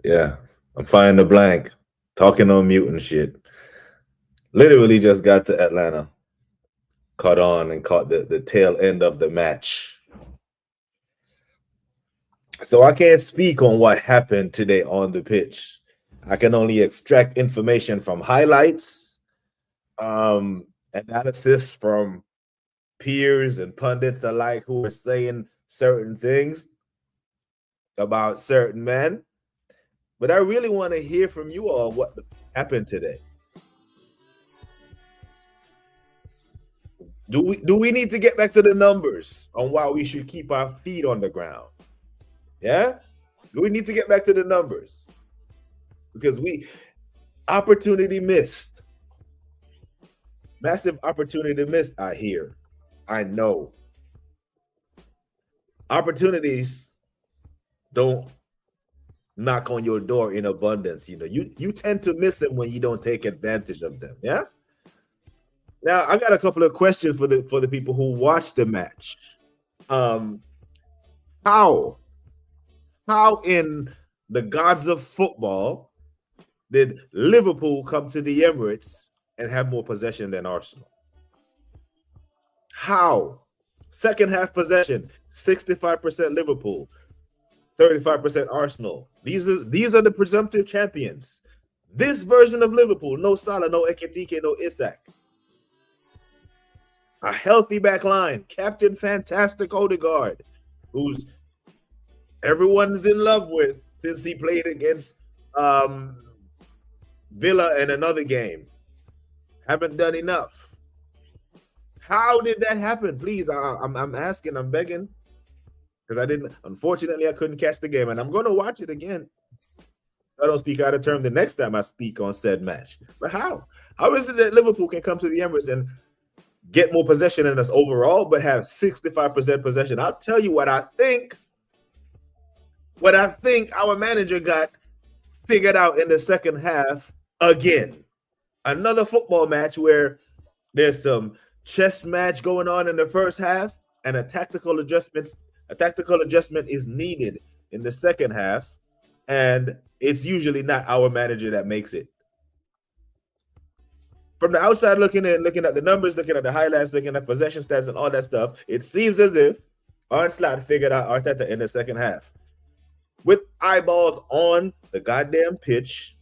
Yeah, I'm finding the blank. Talking on mute and shit. Literally just got to Atlanta. Caught on and caught the tail end of the match. So I can't speak on what happened today on the pitch. I can only extract information from highlights, analysis from peers and pundits alike who are saying certain things about certain men. But I really want to hear from you all what happened today. Do we need to get back to the numbers on why we should keep our feet on the ground? Yeah? Do we need to get back to the numbers? Because opportunity missed. Massive opportunity missed, I hear. I know. Opportunities don't knock on your door in abundance. You tend to miss them when you don't take advantage of them. Yeah. Now I got a couple of questions for the people who watched the match. How in the gods of football did Liverpool come to the Emirates and have more possession than Arsenal? How? Second half possession, 65% Liverpool, 35% Arsenal. These are the presumptive champions. This version of Liverpool, no Salah, no Ekitike, no Isak. A healthy back line, Captain Fantastic Odegaard, who's everyone's in love with since he played against Villa in another game. Haven't done enough. How did that happen? Please, I'm asking, I'm begging. Because unfortunately, I couldn't catch the game. And I'm going to watch it again. I don't speak out of term the next time I speak on said match. But how? How is it that Liverpool can come to the Emirates and get more possession than us overall, but have 65% possession? I'll tell you what I think. What I think our manager got figured out in the second half again. Another football match where there's some chess match going on in the first half and a tactical adjustment is needed in the second half, and it's usually not our manager that makes it. From the outside looking in, looking at the numbers, looking at the highlights, looking at possession stats and all that stuff, it seems as if Arne Slot figured out Arteta in the second half. With eyeballs on the goddamn pitch,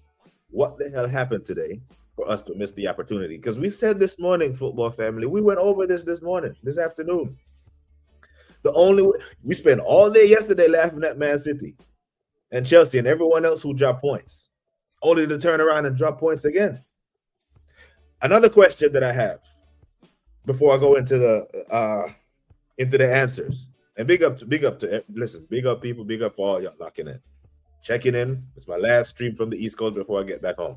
what the hell happened today for us to miss the opportunity? Because we said this morning, football family, we went over this afternoon. We spent all day yesterday laughing at Man City and Chelsea and everyone else who dropped points, only to turn around and drop points again. Another question that I have before I go into the answers, and big up people, big up for all y'all locking in, checking in. It's my last stream from the East Coast before I get back home.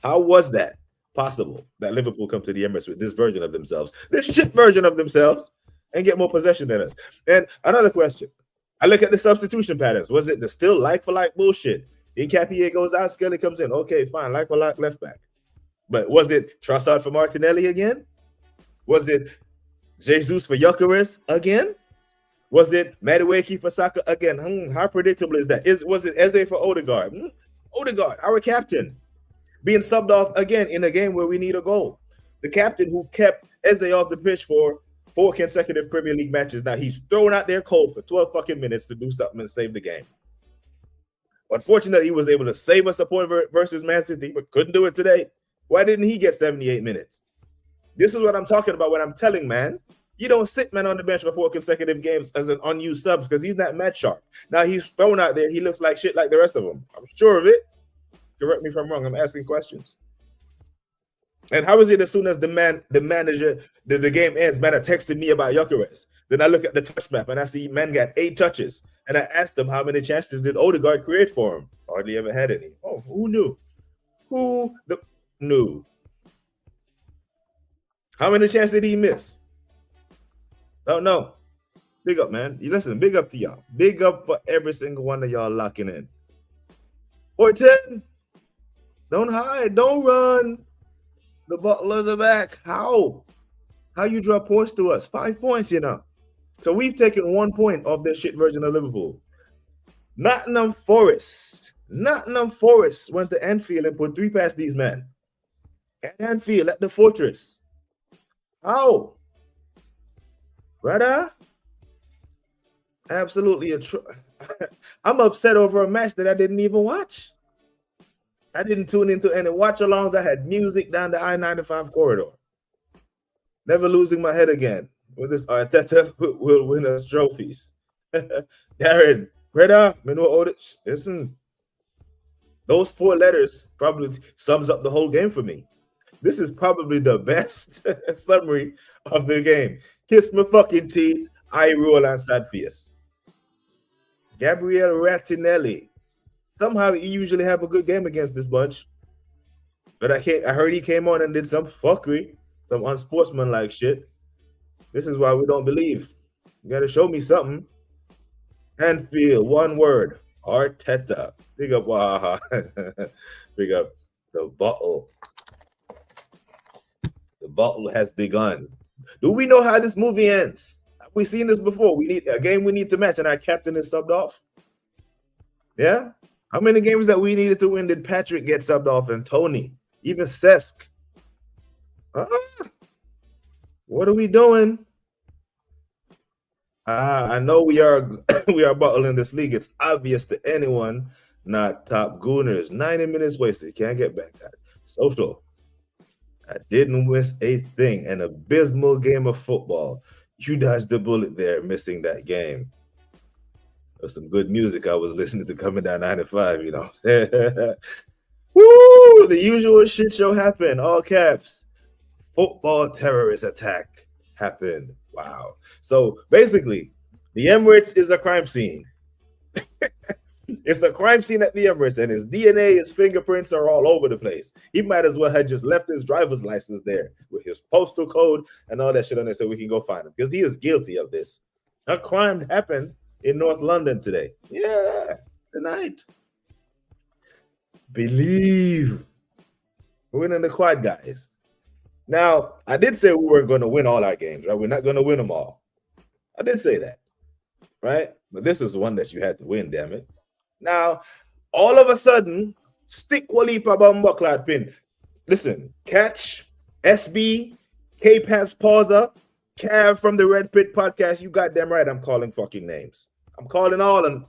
How was that possible that Liverpool come to the Emirates with this version of themselves, this shit version of themselves, and get more possession than us? And another question, I look at the substitution patterns. Was it the still like-for-like bullshit? Nketiah goes out, Skelly comes in. Okay, fine, like-for-like left back. But was it Trossard for Martinelli again? Was it Jesus for Gyökeres again? Was it Madueke for Saka again? How predictable is that? Was it Eze for Odegaard? Odegaard, our captain, being subbed off again in a game where we need a goal. The captain who kept Eze off the pitch for 4 consecutive Premier League matches. Now he's thrown out there cold for 12 fucking minutes to do something and save the game. Unfortunately, he was able to save us a point versus Man City, but couldn't do it today. Why didn't he get 78 minutes? This is what I'm talking about when I'm telling, man. You don't sit man on the bench for 4 consecutive games as an unused sub because he's not mad sharp. Now he's thrown out there. He looks like shit like the rest of them. I'm sure of it. Correct me if I'm wrong. I'm asking questions. And how is it as soon as the manager, the game ends, man, texted me about Gyökeres. Then I look at the touch map and I see man got 8 touches. And I asked him how many chances did Odegaard create for him? Hardly ever had any. Oh, who knew? Who knew? How many chances did he miss? Don't know. Big up, man. You listen, big up to y'all. Big up for every single one of y'all locking in. 410. Don't hide. Don't run. The Butlers are back. How? How you drop points to us? 5 points, you know. So we've taken 1 point off this shit version of Liverpool. Nottingham Forest went to Anfield and put 3 past these men. At Anfield, at the Fortress. How? Brother? Absolutely I'm upset over a match that I didn't even watch. I didn't tune into any watch-alongs. I had music down the I-95 corridor. Never losing my head again. With this Arteta will win us trophies. Darren, brother, listen. Those 4 letters probably sums up the whole game for me. This is probably the best summary of the game. Kiss my fucking teeth. I roll on sad face. Gabriel Rattinelli. Somehow he usually have a good game against this bunch. But I heard he came on and did some fuckery, some unsportsmanlike shit. This is why we don't believe. You gotta show me something. Anfield, 1 word. Arteta. Big up Waha. Big up the bottle. The bottle has begun. Do we know how this movie ends? Have we seen this before? We need a game we need to match, and our captain is subbed off. Yeah? How many games that we needed to win did Patrick get subbed off and Tony? Even Cesc. What are we doing? I know we are we are bottling this league. It's obvious to anyone not top gooners. 90 minutes wasted. Can't get back. Social. I didn't miss a thing. An abysmal game of football. You dodged the bullet there, missing that game. There's some good music I was listening to coming down 95, you know. Woo! The usual shit show happened. All caps. Football terrorist attack happened. Wow. So basically, the Emirates is a crime scene. It's a crime scene at the Emirates, and his DNA, his fingerprints are all over the place. He might as well have just left his driver's license there with his postal code and all that shit on there so we can go find him, because he is guilty of this. A crime happened in North London today. Yeah, tonight. Believe. We're winning the quad, guys. Now, I did say we weren't going to win all our games, right? We're not going to win them all. I did say that, right? But this was one that you had to win, damn it. Now, all of a sudden, stick Walipa Bumbucklad pin. Listen, Catch, SB, K-Pants Pausa, Cav from the Red Pit podcast, you got them right. I'm calling fucking names. I'm calling all of them.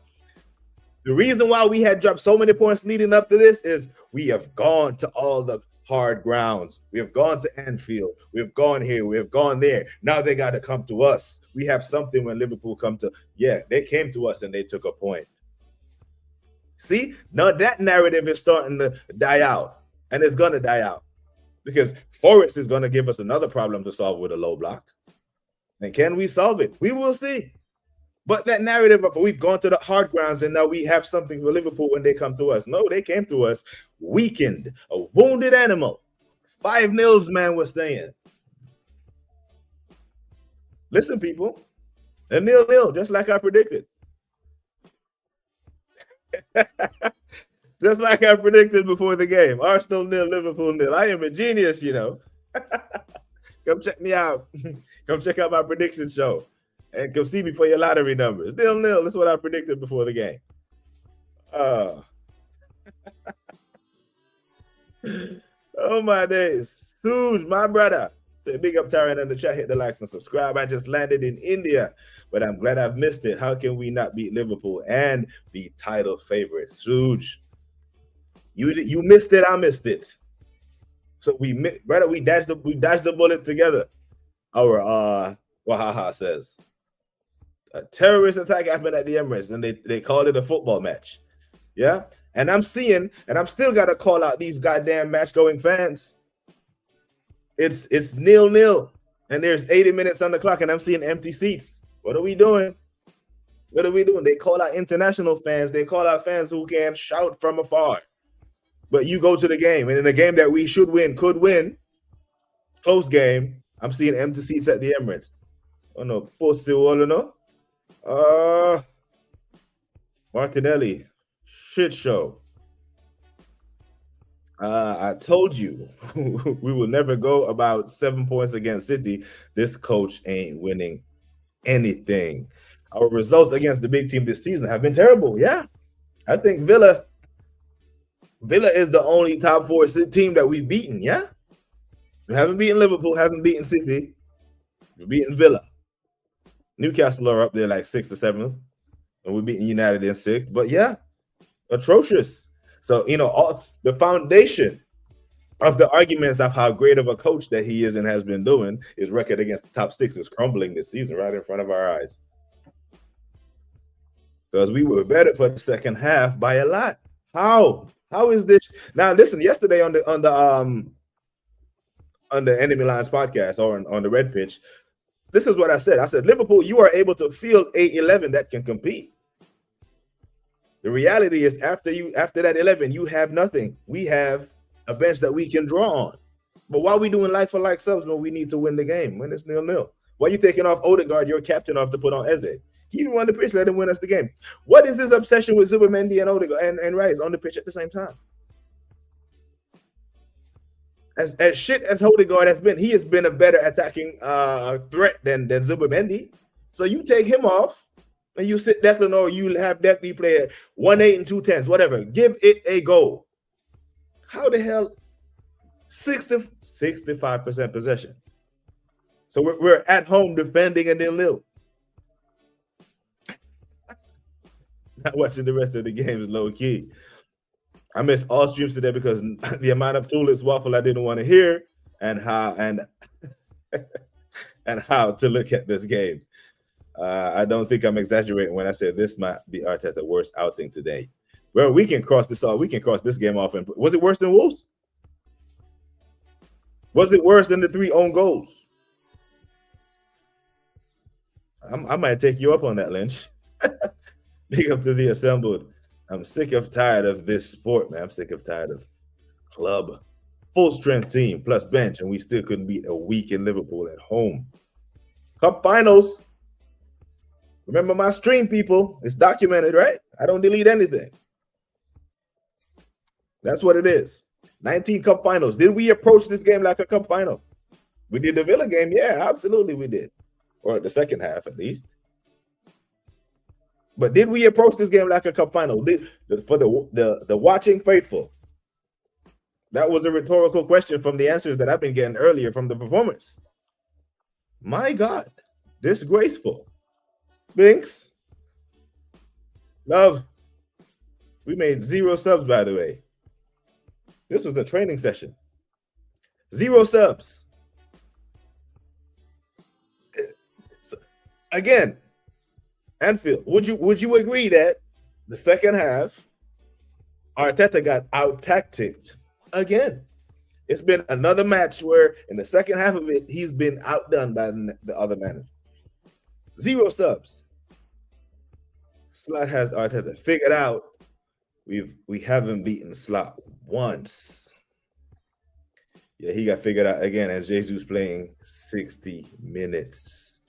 The reason why we had dropped so many points leading up to this is we have gone to all the hard grounds. We have gone to Anfield. We have gone here. We have gone there. Now they got to come to us. We have something when Liverpool come to, yeah, they came to us and they took a point. See, now that narrative is starting to die out, and it's going to die out because Forest is going to give us another problem to solve with a low block. And can we solve it? We will see. But that narrative of we've gone to the hard grounds and now we have something for Liverpool when they come to us. No, they came to us weakened, a wounded animal. 5-0, man, was saying. Listen, people, a 0-0, just like I predicted. Just like I predicted before the game. Arsenal 0, Liverpool 0. I am a genius, you know. Come check me out. Come check out my prediction show. And come see me for your lottery numbers. 0-0. That's what I predicted before the game. Oh my days. Suge, my brother. Say big up Tyron in the chat. Hit the likes and subscribe. I just landed in India, but I'm glad I've missed it. How can we not beat Liverpool and be title favorites? Suge, you missed it. I missed it. So we dodged the bullet together. Our Wahaha says. A terrorist attack happened at the Emirates, and they called it a football match. Yeah. And I'm seeing, and I'm still got to call out these goddamn match-going fans. It's 0-0, and there's 80 minutes on the clock, and I'm seeing empty seats. What are we doing? What are we doing? They call out international fans. They call out fans who can shout from afar. But you go to the game, and in a game that we should win, could win, close game, I'm seeing empty seats at the Emirates. Oh no, pussy wall, no. Martinelli, shit show. I told you we will never go about 7 points against City. This coach ain't winning anything. Our results against the big team this season have been terrible. Yeah, I think Villa is the only top 4 team that we've beaten. Yeah, we haven't beaten Liverpool, haven't beaten City. We're beating Villa. Newcastle are up there like 6th or 7th, and we're beating United in 6th. But yeah, atrocious. So, all the foundation of the arguments of how great of a coach that he is and has been doing, his record against the top 6 is crumbling this season right in front of our eyes. Because we were better for the second half by a lot. How is this? Now, listen, yesterday on the Enemy Lines podcast or on the Red Pitch, this is what I said. I said, Liverpool, you are able to field a 11 that can compete. The reality is after that 11, you have nothing. We have a bench that we can draw on. But why are we doing like for like subs when we need to win the game, when it's 0-0? Why are you taking off Odegaard, your captain, off to put on Eze? He didn't run the pitch, let him win us the game. What is his obsession with Zubimendi and Odegaard and Rice on the pitch at the same time? As shit as Odegaard has been, he has been a better attacking threat than Zubimendi. So you take him off and you sit Declan, or you have Declan play 1-8 and 2-10s, whatever. Give it a go. How the hell 65% possession? So we're at home defending a 0-0. Not watching the rest of the games low key. I missed all streams today because the amount of tulips waffle I didn't want to hear and how and how to look at this game. I don't think I'm exaggerating when I say this might be Arteta's worst outing today. Well, we can cross this off. We can cross this game off. And was it worse than Wolves? Was it worse than the 3 own goals? I might take you up on that, Lynch. Big up to the assembled. I'm sick of tired of this sport, man. I'm sick of tired of club. Full strength team plus bench, and we still couldn't beat a week in Liverpool at home. Cup finals. Remember my stream, people. It's documented, right? I don't delete anything. That's what it is. 19 cup finals. Did we approach this game like a cup final? We did the Villa game. Yeah, absolutely we did. Or the second half, at least. But did we approach this game like a cup final? For the watching faithful? That was a rhetorical question from the answers that I've been getting earlier from the performers. My God, disgraceful. Binks, love. We made 0 subs, by the way. This was a training session. 0 subs. Again, Anfield, would you agree that the second half, Arteta got out-tacticked again? It's been another match where in the second half of it, he's been outdone by the other manager. 0 subs. Slot has Arteta figured out. We haven't beaten Slot once. Yeah, he got figured out again, and Jesus playing 60 minutes.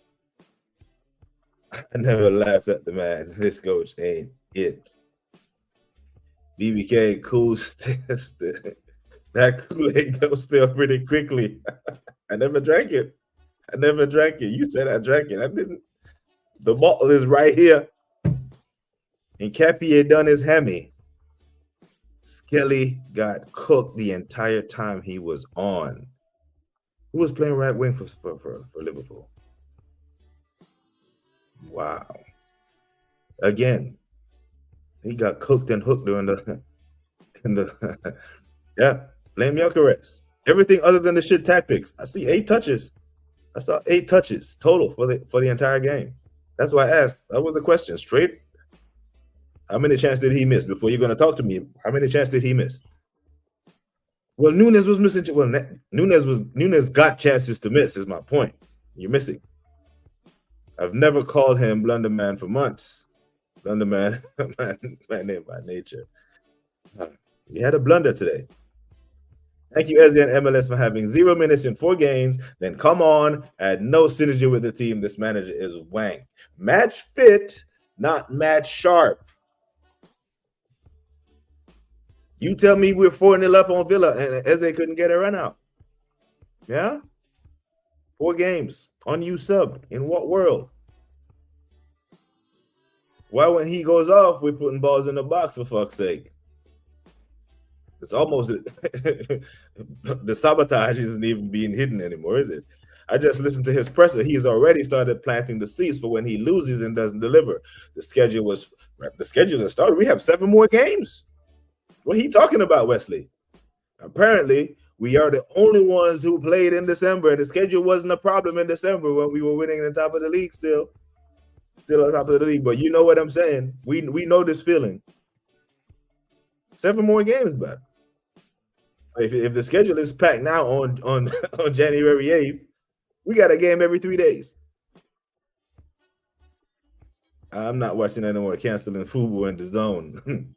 I never laughed at the man. This coach ain't it. BBK cool that Kool-Aid goes still pretty quickly. I never drank it. You said I drank it. I didn't. The bottle is right here. And Cappy had done his Hemi. Skelly got cooked the entire time he was on. Who was playing right wing for Liverpool? Wow. Again, he got cooked and hooked during the yeah, blame Gyökeres. Everything other than the shit tactics. I see 8 touches. I saw 8 touches total for the entire game. That's why I asked. That was the question. Straight. How many chances did he miss? Before you're going to talk to me, how many chances did he miss? Well, Nunes was missing. Well, Nunes got chances to miss. Is my point. You're missing. I've never called him Blunderman for months. Blunderman, my name by nature. He had a blunder today. Thank you, Ezzy and MLS, for having 0 minutes in 4 games. Then come on, had no synergy with the team. This manager is wank. Match fit, not match sharp. You tell me we're 4-0 up on Villa and Eze couldn't get a run out. Yeah? 4 games. Unused sub. In what world? Why when he goes off, we're putting balls in the box, for fuck's sake? It's almost the sabotage isn't even being hidden anymore, is it? I just listened to his presser. He's already started planting the seeds for when he loses and doesn't deliver. The schedule has started. We have 7 more games. What are you talking about, Wesley? Apparently, we are the only ones who played in December. The schedule wasn't a problem in December when we were winning the top of the league still on top of the league. But you know what I'm saying? We know this feeling. 7 more games, but if the schedule is packed now on January 8th, we got a game every 3 days. I'm not watching anymore. Canceling football in the zone.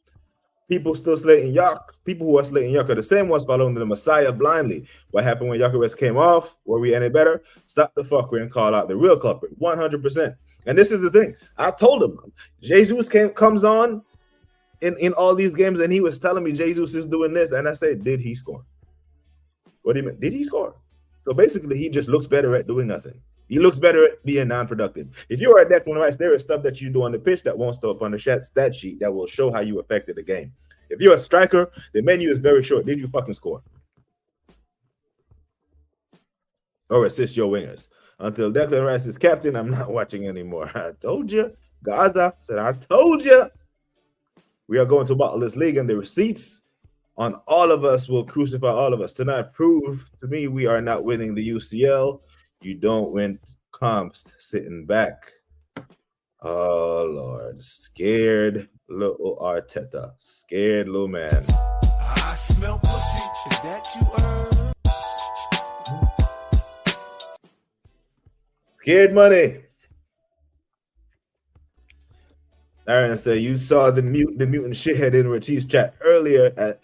People still slating Yak. People who are slating Yak are the same ones following the Messiah blindly. What happened when Gyökeres came off? Were we any better? Stop the fuckery and call out the real culprit. 100%. And this is the thing. I told him, Jesus comes on in all these games, and he was telling me Jesus is doing this. And I said, did he score? What do you mean? Did he score? So basically, he just looks better at doing nothing. He looks better at being non-productive. If you're a Declan Rice, there is stuff that you do on the pitch that won't show up on the stat sheet that will show how you affected the game. If you're a striker, the menu is very short. Did you fucking score? Or assist your wingers. Until Declan Rice is captain, I'm not watching anymore. I told you. Gaza said, I told you. We are going to bottle this league, and the receipts on all of us will crucify all of us. Tonight, prove to me we are not winning the UCL. You don't win comps sitting back. Oh, Lord. Scared little Arteta. Scared little man. I smell pussy. Is that you heard? Scared money. Aaron said, you saw the mutant shithead in Reti's chat earlier.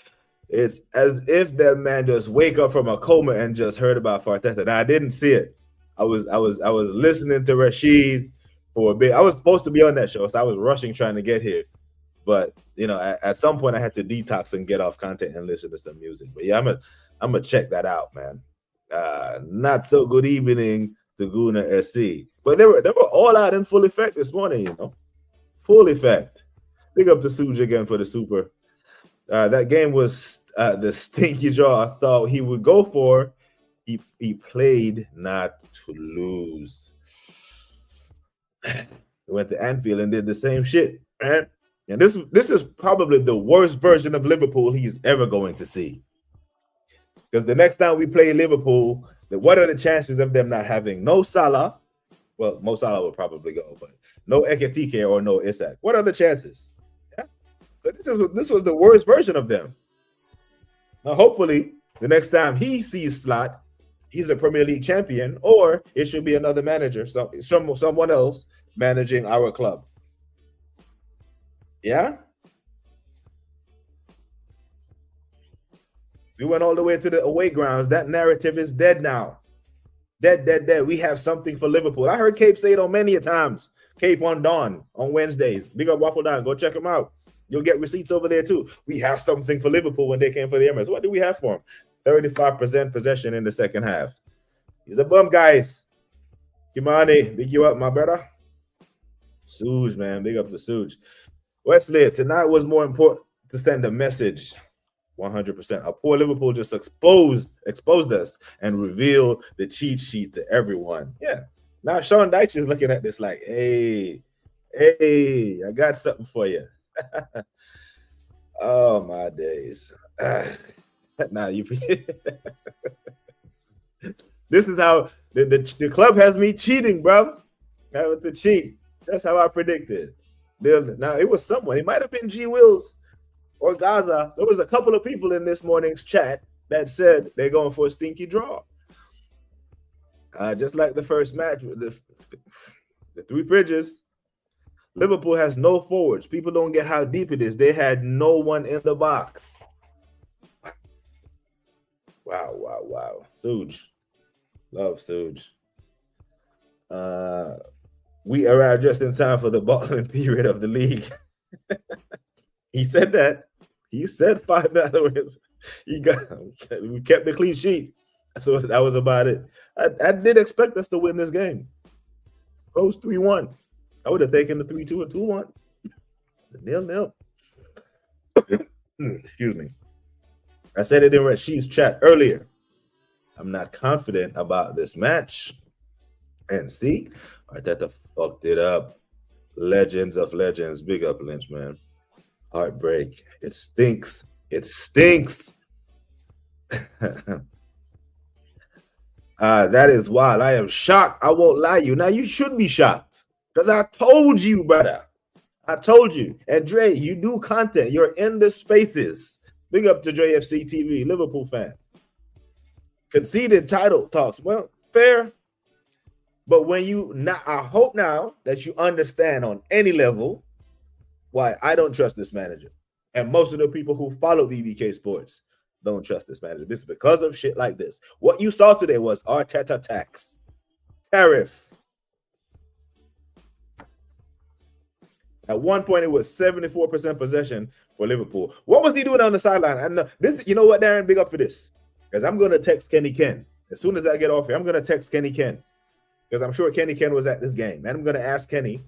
It's as if that man just wake up from a coma and just heard about Arteta. Now, I didn't see it. I was listening to Rashid for a bit. I was supposed to be on that show, so I was rushing trying to get here. But you know, at some point I had to detox and get off content and listen to some music. But yeah, I'm gonna check that out, man. Not so good evening to Guna SC. But they were all out in full effect this morning, you know. Full effect. Big up to Suj again for the super. That game was the stinky draw I thought he would go for. He played not to lose. He went to Anfield and did the same shit, right? And this is probably the worst version of Liverpool he's ever going to see. Because the next time we play Liverpool, what are the chances of them not having no Salah? Well, Mo Salah will probably go, but no Ekitike or no Isak. What are the chances? Yeah. So this was the worst version of them. Now, hopefully, the next time he sees Slot, he's a Premier League champion, or it should be another manager, someone else managing our club. Yeah? We went all the way to the away grounds. That narrative is dead now. Dead. We have something for Liverpool. I heard Cape say it on many a times. Cape on Dawn on Wednesdays. Big up Waffle Down. Go check them out. You'll get receipts over there too. We have something for Liverpool when they came for the Emirates. What do we have for them? 35% possession in the second half. He's a bum, guys. Kimani, big you up, my brother. Suge, man. Big up to Suge. Wesley, tonight was more important to send a message. 100%. A poor Liverpool just exposed us and revealed the cheat sheet to everyone. Yeah. Now Sean Dyche is looking at this like, hey, I got something for you. Oh, my days. Now you this is how The club has me cheating, bro. Having to cheat. That's how I predicted. Now it was someone. It might have been G Wills or Gaza. There was a couple of people in this morning's chat that said they're going for a stinky draw. Just like the first match with the three fridges. Liverpool has no forwards. People don't get how deep it is. They had no one in the box. Wow. Suj. Love Suj. We arrived just in time for the bottling period of the league. He said that. He said $5. We kept the clean sheet. So that was about it. I did expect us to win this game. Close 3-1. I would have taken the 3-2 or 2-1. 0-0. Excuse me. I said it in Rashid's chat earlier. I'm not confident about this match. And see, Arteta fucked it up. Legends of legends. Big up, Lynch, man. Heartbreak. It stinks. It stinks. That is wild. I am shocked. I won't lie to you. Now, you should be shocked. Because I told you, brother. I told you. And Dre, you do content. You're in the spaces. Big up to Dre FC TV, Liverpool fan. Conceded title talks. Well, fair. But I hope now that you understand on any level why I don't trust this manager. And most of the people who follow BBK Sports don't trust this manager. This is because of shit like this. What you saw today was Arteta tax. Tariff. At one point, it was 74% possession for Liverpool. What was he doing on the sideline? I know this. You know what, Darren? Big up for this. Because I'm going to text Kenny Ken. As soon as I get off here, I'm going to text Kenny Ken. Because I'm sure Kenny Ken was at this game. And I'm going to ask Kenny,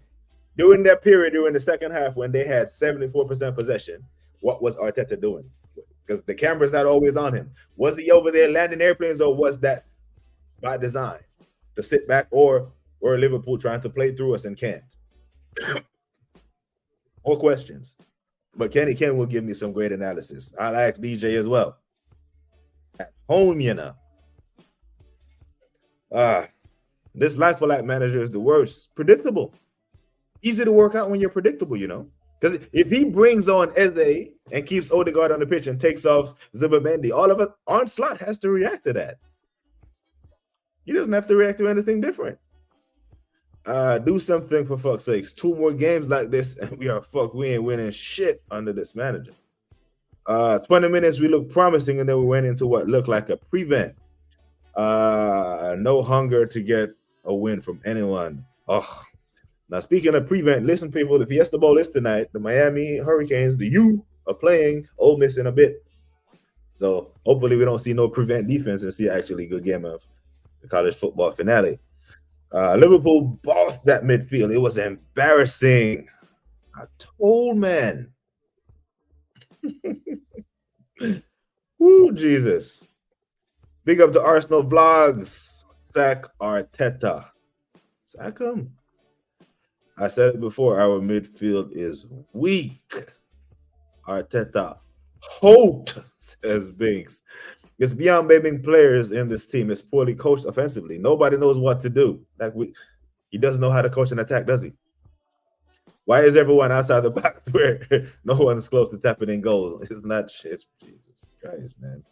during that period, during the second half, when they had 74% possession, what was Arteta doing? Because the camera's not always on him. Was he over there landing airplanes, or was that by design? To sit back, or Liverpool trying to play through us and can't? More questions. But Kenny Ken will give me some great analysis. I'll ask DJ as well. At home, you know. This like-for-like manager is the worst. Predictable. Easy to work out when you're predictable, you know. Because if he brings on Eze and keeps Odegaard on the pitch and takes off Zubimendi, all of it, Arne Slot has to react to that. He doesn't have to react to anything different. Do something for fuck's sakes. 2 more games like this and we ain't winning shit under this manager. 20 minutes we looked promising, and then we went into what looked like a prevent. No hunger to get a win from anyone. Now speaking of prevent, listen people, the Fiesta Bowl is tonight. The Miami Hurricanes, the U, are playing Ole Miss in a bit. So hopefully we don't see no prevent defense and see actually a good game of the college football finale. Liverpool bossed that midfield. It was embarrassing. I told, man. Woo, Jesus. Big up to Arsenal Vlogs. Sack Arteta. Sack him. I said it before, our midfield is weak. Arteta hoped, says Biggs. It's beyond blaming players in this team. It's poorly coached offensively. Nobody knows what to do. He doesn't know how to coach an attack, does he? Why is everyone outside the box where no one is close to tapping in goal? It's not shit. Jesus Christ, man.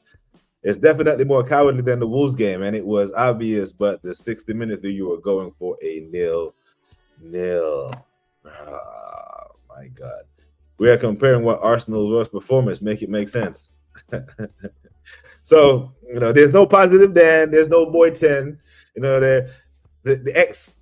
It's definitely more cowardly than the Wolves game, and it was obvious, but the 60 minutes that you were going for a 0-0. Oh, my God. We are comparing what Arsenal's worst performance. Make it make sense. So, there's no positive Dan, there's no boy 10.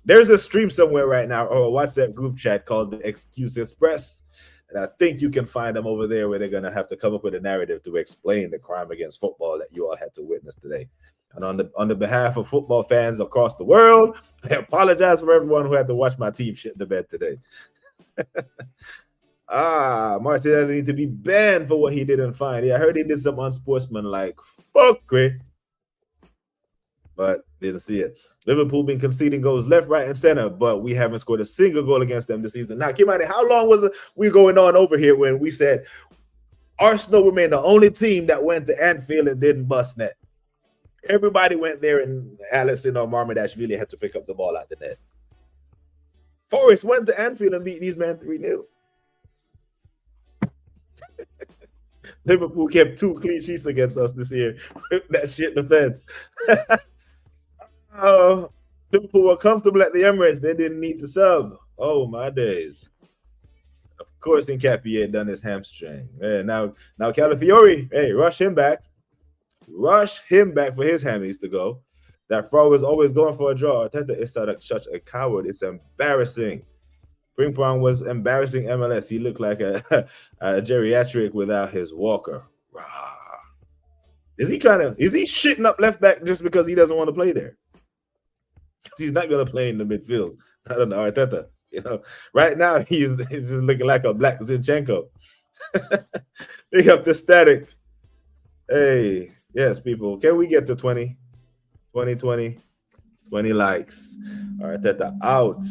There's a stream somewhere right now, or a WhatsApp group chat called the Excuse Express. And I think you can find them over there, where they're going to have to come up with a narrative to explain the crime against football that you all had to witness today. And on the behalf of football fans across the world, I apologize for everyone who had to watch my team shit the bed today. Martinelli need to be banned for what he didn't find. Yeah, I heard he did some unsportsmanlike fuckery, but didn't see it. Liverpool been conceding goals left, right, and center, but we haven't scored a single goal against them this season. Now, Kimani, how long was we going on over here when we said Arsenal remained the only team that went to Anfield and didn't bust net? Everybody went there, and Alisson or Marmadashvili had to pick up the ball out the net. Forest went to Anfield and beat these men 3-0. Liverpool kept 2 clean sheets against us this year. That shit in the fence. Liverpool were comfortable at the Emirates. They didn't need to sub. Oh, my days. Of course, Nkapie had done his hamstring. Yeah, now Calafiori, hey, rush him back. Rush him back for his hammies to go. That fraud was always going for a draw. Arteta is such a coward. It's embarrassing. Frimpong was embarrassing MLS. He looked like a geriatric without his walker. Rah. Is he shitting up left back just because he doesn't want to play there? He's not going to play in the midfield. I don't know, Arteta. Right now he's just looking like a black Zinchenko. Big up to Static. Hey, yes, people. Can we get to 20 likes? Arteta out.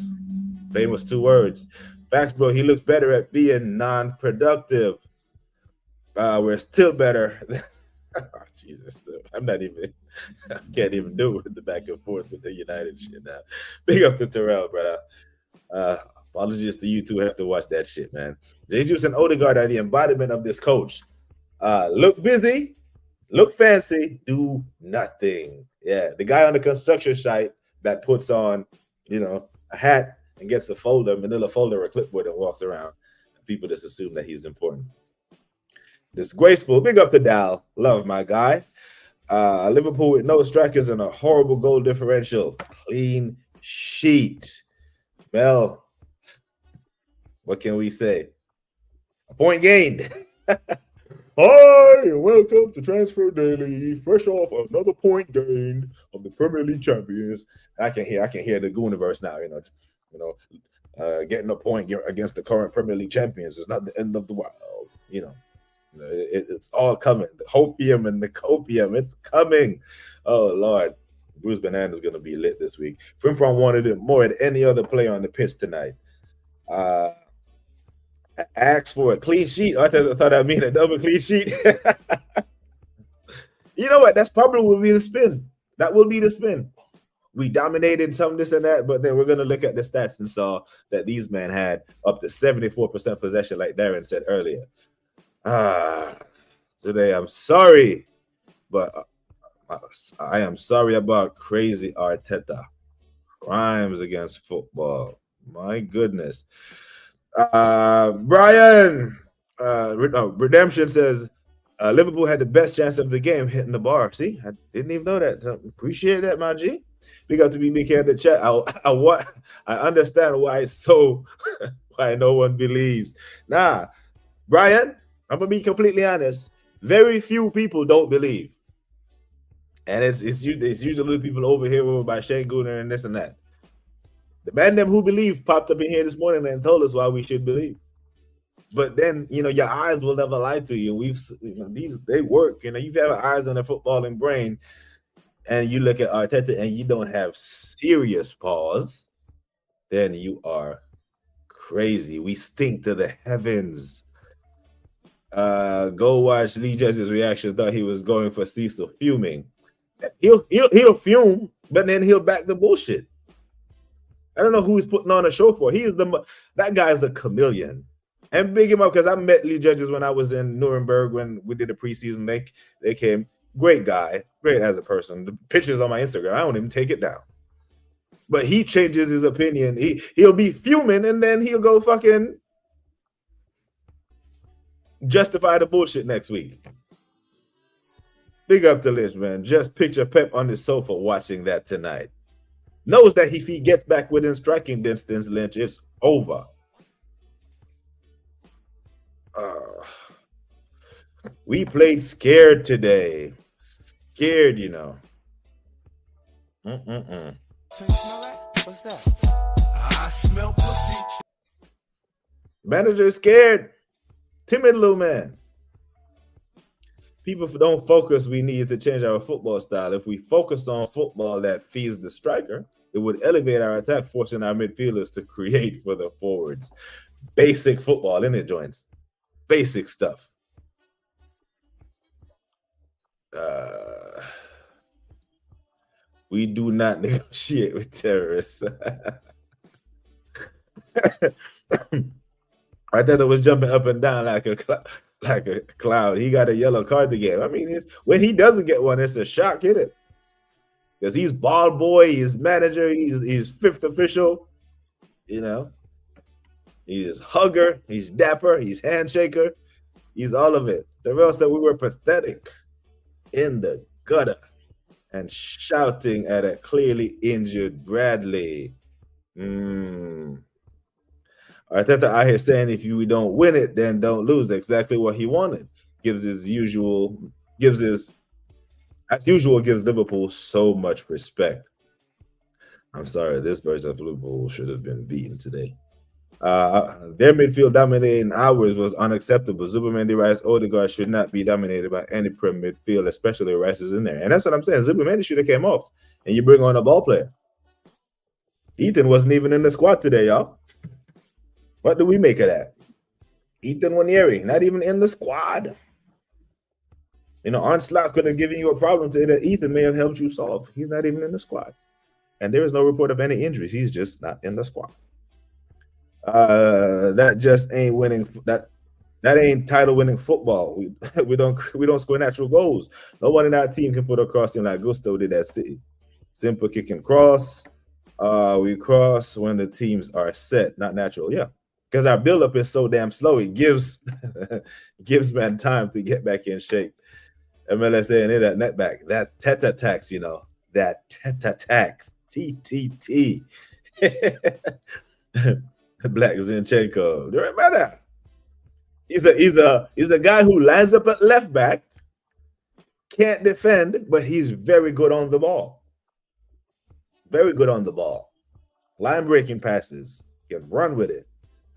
Famous 2 words. Facts, bro. He looks better at being non-productive. We're still better. Oh, Jesus, I can't even do it with the back and forth with the United shit now. Big up to Terrell, brother. Apologies to you two who have to watch that shit, man. Jesus and Odegaard are the embodiment of this coach. Look busy, look fancy, do nothing. Yeah, the guy on the construction site that puts on, a hat and gets a folder, manila folder or clipboard and walks around. People just assume that he's important. Disgraceful. Big up to Dal. Love my guy. Liverpool with no strikers and a horrible goal differential. Clean sheet. Well, what can we say? A point gained. Hi, welcome to Transfer Daily. Fresh off another point gained of the Premier League champions. I can hear the Gooniverse now. Getting a point against the current Premier League champions is not the end of the world. It's all coming. The hopium and the copium, it's coming. Oh, Lord. Bruce Banana's going to be lit this week. Frimpong wanted it more than any other player on the pitch tonight. Asked for a clean sheet. I thought I mean a double clean sheet. You know what? That's probably will be the spin. That will be the spin. We dominated some this and that, but then we're going to look at the stats and saw that these men had up to 74% possession, like Darren said earlier. Today I'm sorry, but I am sorry about crazy Arteta. Crimes against football. My goodness. Brian Redemption says Liverpool had the best chance of the game hitting the bar. See, I didn't even know that. Appreciate that, my G. Big up to BBK in the chat. I understand why it's so why no one believes. Nah, Brian, I'm gonna be completely honest. Very few people don't believe, and it's usually people over here by Shane Gooner and this and that. The man them who believe popped up in here this morning and told us why we should believe. But then your eyes will never lie to you. They work. You have eyes on a footballing brain, and you look at Arteta and you don't have serious pause, then you are crazy. We stink to the heavens. Go watch Lee Judge's reaction. Thought he was going for Cecil fuming. He'll fume, but then he'll back the bullshit. I don't know who he's putting on a show for. That guy's a chameleon. And big him up because I met Lee Judges when I was in Nuremberg when we did the preseason. They came. Great guy, great as a person. The pictures on my Instagram, I don't even take it down. But he changes his opinion. He'll be fuming and then he'll go fucking justify the bullshit next week. Big up the list, man. Just picture Pep on the sofa watching that tonight. Knows that if he gets back within striking distance, Lynch, it's over. We played scared today. Scared, So you smell that? What's that? I smell pussy. Manager scared. Timid little man. People don't focus. We need to change our football style. If we focus on football that feeds the striker, it would elevate our attack, forcing our midfielders to create for the forwards. Basic football, isn't it, Joints? Basic stuff. We do not negotiate with terrorists. Arteta was jumping up and down like a cloud. He got a yellow card to get. I mean, when he doesn't get one, it's a shock, isn't it? Because he's ball boy, he's manager, he's fifth official, you know. He's hugger, he's dapper, he's handshaker, he's all of it. Terrell said we were pathetic in the gutter and shouting at a clearly injured Bradley. Arteta out here saying if you don't win it, then don't lose. Exactly what he wanted. Gives Liverpool so much respect. I'm sorry, this version of Liverpool should have been beaten today. Their midfield dominating ours was unacceptable. Zubimendi, Rice, Odegaard should not be dominated by any Prem midfield, especially Rice is in there. And that's what I'm saying. Zubimendi should have came off, and you bring on a ball player. Ethan wasn't even in the squad today, y'all. What do we make of that? Ethan Wanieri, not even in the squad. You know, Onslaught could have given you a problem today that Ethan may have helped you solve. He's not even in the squad. And there is no report of any injuries. He's just not in the squad. That just ain't winning. That ain't title winning football. We don't score natural goals. No one in our team can put a cross in like Gusto did at City. Simple kick and cross. We cross when the teams are set, not natural. Yeah, because our buildup is so damn slow. It gives man time to get back in shape. MLS saying that net back, that Teta tax, you know, that Teta tax, TTT. Black Zinchenko. Do you remember that? He's a guy who lines up at left back, can't defend, but he's very good on the ball. Very good on the ball. Line breaking passes. Can run with it.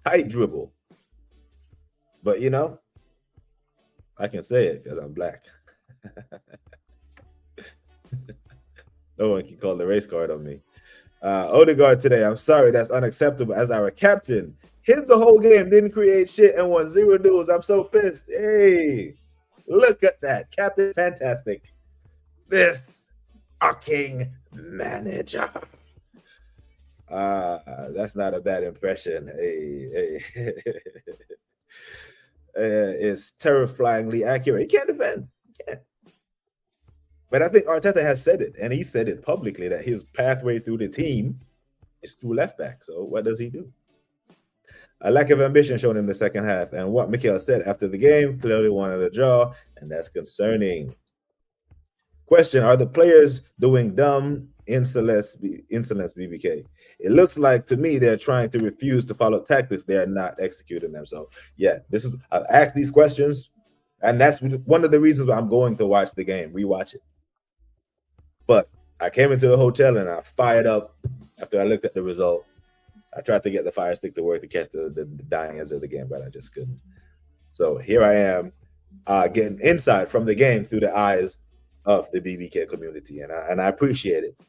Tight dribble. But you know, I can say it because I'm black. No one can call the race card on me. Odegaard today, I'm sorry, that's unacceptable. As our captain, hit the whole game, didn't create shit, and won 0 duels. I'm so pissed. Hey, look at that. Captain, fantastic. This fucking manager. That's not a bad impression. Hey. It's terrifyingly accurate. He can't defend. He can't. But I think Arteta has said it, and he said it publicly, that his pathway through the team is through left back. So what does he do? A lack of ambition shown in the second half. And what Mikel said after the game, clearly wanted a draw, and that's concerning. Question, are the players doing dumb insolence BBK? It looks like to me they're trying to refuse to follow tactics. They are not executing them. So yeah, I've asked these questions, and that's one of the reasons I'm going to watch the game, rewatch it. But I came into the hotel and I fired up after I looked at the result. I tried to get the fire stick to work to catch the dying ends of the game, but I just couldn't. So here I am getting insight from the game through the eyes of the BBK community, and I appreciate it,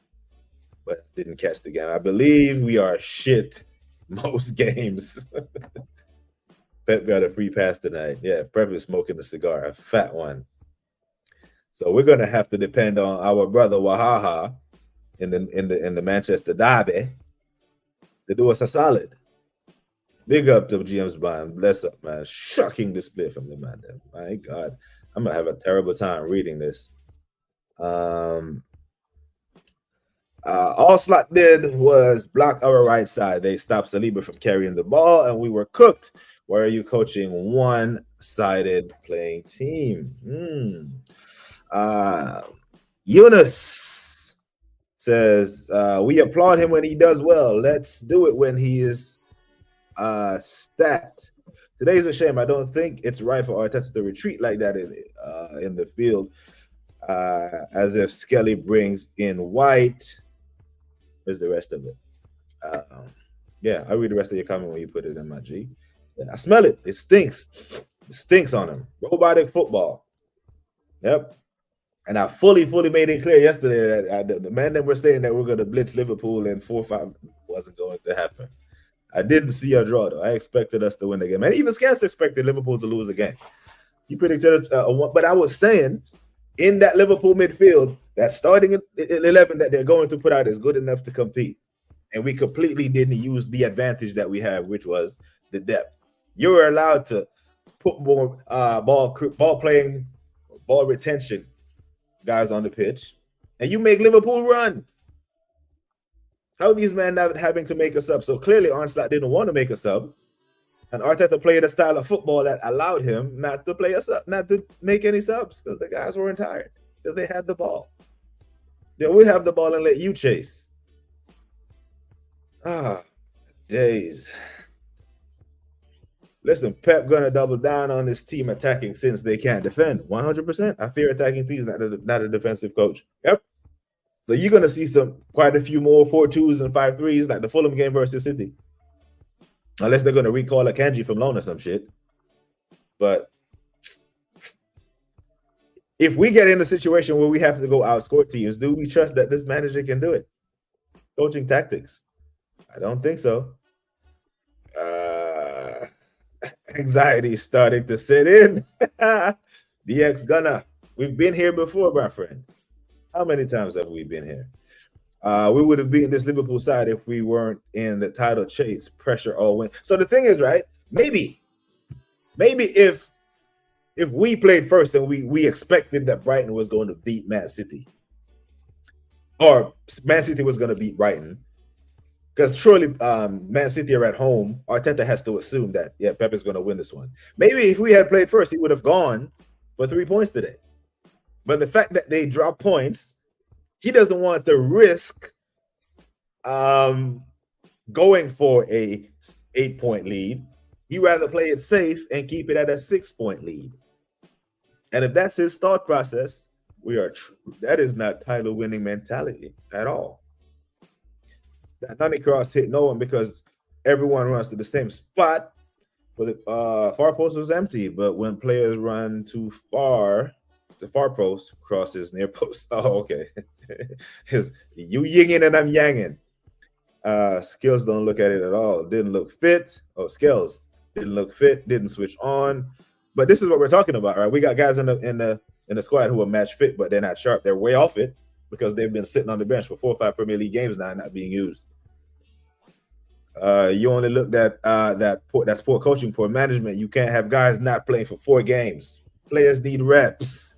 but didn't catch the game. I believe we are shit most games. Pep got a free pass tonight. Yeah, Pep is smoking a cigar, a fat one. So we're gonna have to depend on our brother Wahaha in the Manchester derby to do us a solid. Big up to James Bond. Bless up, man. Shocking display from the man. My God, I'm gonna have a terrible time reading this. All Slot did was block our right side. They stopped Saliba from carrying the ball, and we were cooked. Why are you coaching one-sided playing team? Eunice says, we applaud him when he does well. Let's do it when he is stacked. Today's a shame. I don't think it's right for Arteta to retreat like that in the field, as if Skelly brings in White. Where's the rest of it? Yeah, I'll read the rest of your comment when you put it in, my G. Yeah, I smell it. It stinks. It stinks on him. Robotic football. Yep. And I fully made it clear yesterday that the man that we're saying that we're going to blitz Liverpool in 4-5 wasn't going to happen. I didn't see a draw, though. I expected us to win the game. And even Scans expected Liverpool to lose the game. He predicted but I was saying, in that Liverpool midfield, That starting 11 that they're going to put out is good enough to compete. And we completely didn't use the advantage that we have, which was the depth. You were allowed to put more ball playing, ball retention guys on the pitch, and you make Liverpool run. How are these men not having to make a sub? So clearly Arnslot didn't want to make a sub, and Arteta played a style of football that allowed him not to play a sub, not to make any subs because the guys weren't tired because they had the ball. They would have the ball and let you chase. Days. Listen, Pep gonna double down on this team attacking since they can't defend. 100%. I fear attacking teams, not a defensive coach. Yep. So you're gonna see quite a few more 4-2s and 5-3s like the Fulham game versus City, unless they're gonna recall a Kanji from loan or some shit. But if we get in a situation where we have to go outscore teams, do we trust that this manager can do it? Coaching tactics. I don't think so. Anxiety is starting to set in. The ex-gunner. We've been here before, my friend. How many times have we been here? We would have beaten this Liverpool side if we weren't in the title chase, pressure or win. So the thing is, right? Maybe if we played first and we expected that Brighton was going to beat Man City, or Man City was going to beat Brighton, because surely Man City are at home. Arteta has to assume that, yeah, Pep is going to win this one. Maybe if we had played first, he would have gone for 3 points today. But the fact that they drop points, he doesn't want to risk going for a 8-point lead. He'd rather play it safe and keep it at a 6-point lead. And if that's his thought process, that is not title-winning mentality at all. That Nani cross hit no one because everyone runs to the same spot. But the far post was empty. But when players run too far, the far post crosses near post. Oh, okay. You yinging and I'm yanging. Skills don't look at it at all. Didn't look fit. Oh, Skills didn't look fit. Didn't switch on. But this is what we're talking about, right? We got guys in the squad who are match fit, but they're not sharp. They're way off it because they've been sitting on the bench for 4 or 5 Premier League games now, not being used. You only looked at that's poor coaching, poor management. You can't have guys not playing for 4 games. Players need reps.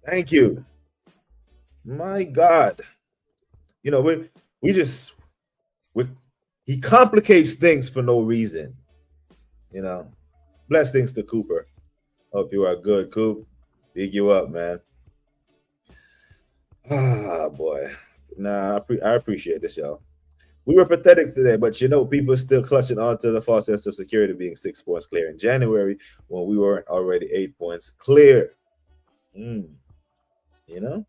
Thank you. My God. You know, he complicates things for no reason. You know, blessings to Cooper. Hope you are good, Coop. Big you up, man. Boy. Nah, I appreciate this, y'all. We were pathetic today, but you know, people are still clutching onto the false sense of security being 6 points clear in January when we weren't already 8 points clear. You know,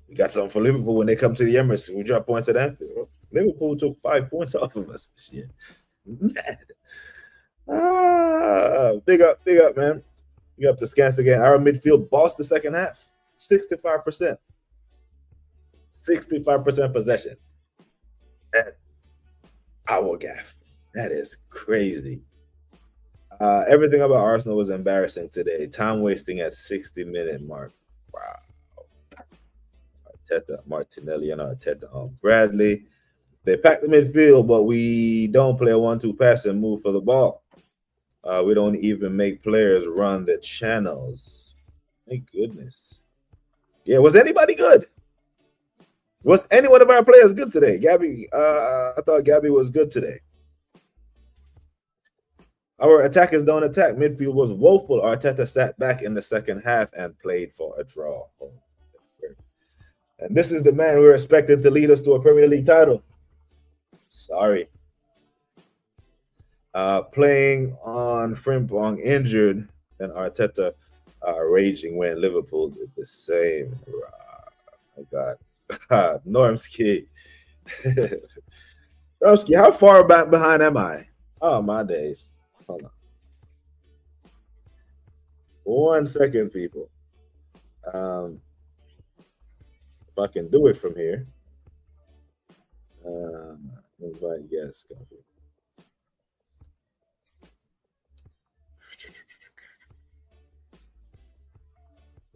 we got something for Liverpool when they come to the Emirates. We drop points at Anfield. Liverpool took 5 points off of us this year. Mad. Big up, man. Big up to Scans again. Our midfield bossed the second half. 65%. 65% possession. At our gaff. That is crazy. Everything about Arsenal was embarrassing today. Time wasting at 60-minute mark. Wow. Arteta, Martinelli, and Arteta on Bradley. They pack the midfield, but we don't play a 1-2 pass and move for the ball. We don't even make players run the channels. Thank goodness. Yeah, was anybody good? Was any one of our players good today? Gabby, I thought Gabby was good today. Our attackers don't attack. Midfield was woeful. Arteta sat back in the second half and played for a draw. And this is the man we're expecting to lead us to a Premier League title. Sorry. Playing on Frimpong injured and Arteta raging when Liverpool did the same. Oh, my God. Normski. Normski, how far back behind am I? Oh, my days. Hold on. 1 second, people. If I can do it from here. Invite guests.